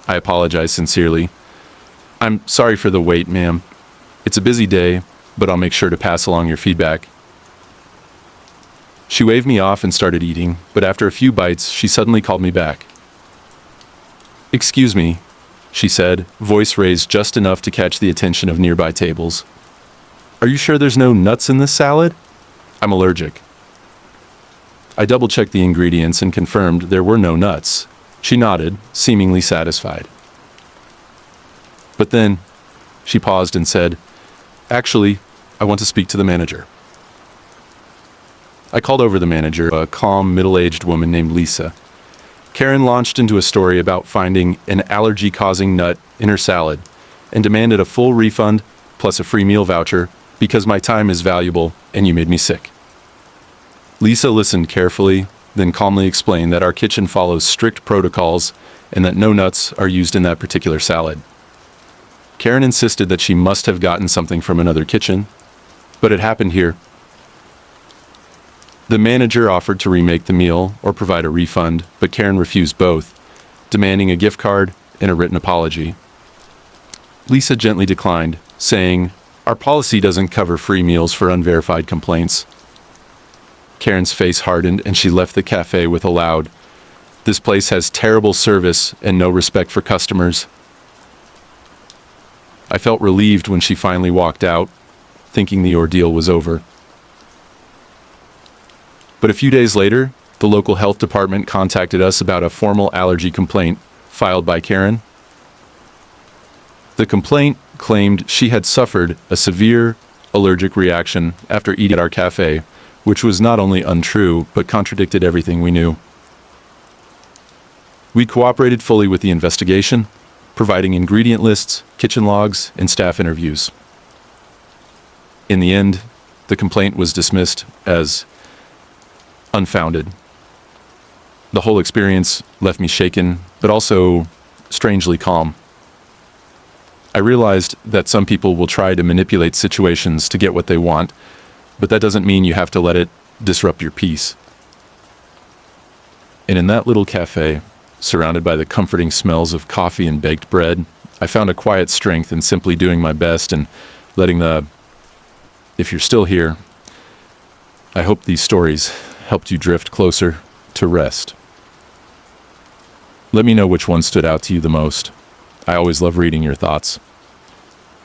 I apologized sincerely. "I'm sorry for the wait, ma'am. It's a busy day, but I'll make sure to pass along your feedback." She waved me off and started eating, but after a few bites, she suddenly called me back. "Excuse me," she said, voice raised just enough to catch the attention of nearby tables. "Are you sure there's no nuts in this salad? I'm allergic." I double-checked the ingredients and confirmed there were no nuts. She nodded, seemingly satisfied. But then, she paused and said, "Actually, I want to speak to the manager." I called over the manager, a calm, middle-aged woman named Lisa. Karen launched into a story about finding an allergy-causing nut in her salad and demanded a full refund plus a free meal voucher because my time is valuable and you made me sick. Lisa listened carefully, then calmly explained that our kitchen follows strict protocols and that no nuts are used in that particular salad. Karen insisted that she must have gotten something from another kitchen, but it happened here. The manager offered to remake the meal or provide a refund, but Karen refused both, demanding a gift card and a written apology. Lisa gently declined, saying, "Our policy doesn't cover free meals for unverified complaints." Karen's face hardened and she left the cafe with a loud, "This place has terrible service and no respect for customers." I felt relieved when she finally walked out, thinking the ordeal was over. But a few days later, the local health department contacted us about a formal allergy complaint filed by Karen. The complaint claimed she had suffered a severe allergic reaction after eating at our cafe, which was not only untrue, but contradicted everything we knew. We cooperated fully with the investigation, providing ingredient lists, kitchen logs, and staff interviews. In the end, the complaint was dismissed as unfounded. The whole experience left me shaken, but also strangely calm. I realized that some people will try to manipulate situations to get what they want, but that doesn't mean you have to let it disrupt your peace. And in that little cafe, surrounded by the comforting smells of coffee and baked bread, I found a quiet strength in simply doing my best and letting if you're still here, I hope these stories helped you drift closer to rest. Let me know which one stood out to you the most. I always love reading your thoughts.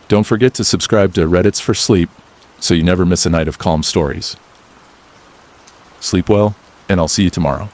Don't forget to subscribe to Reddit's for Sleep so you never miss a night of calm stories. Sleep well, and I'll see you tomorrow.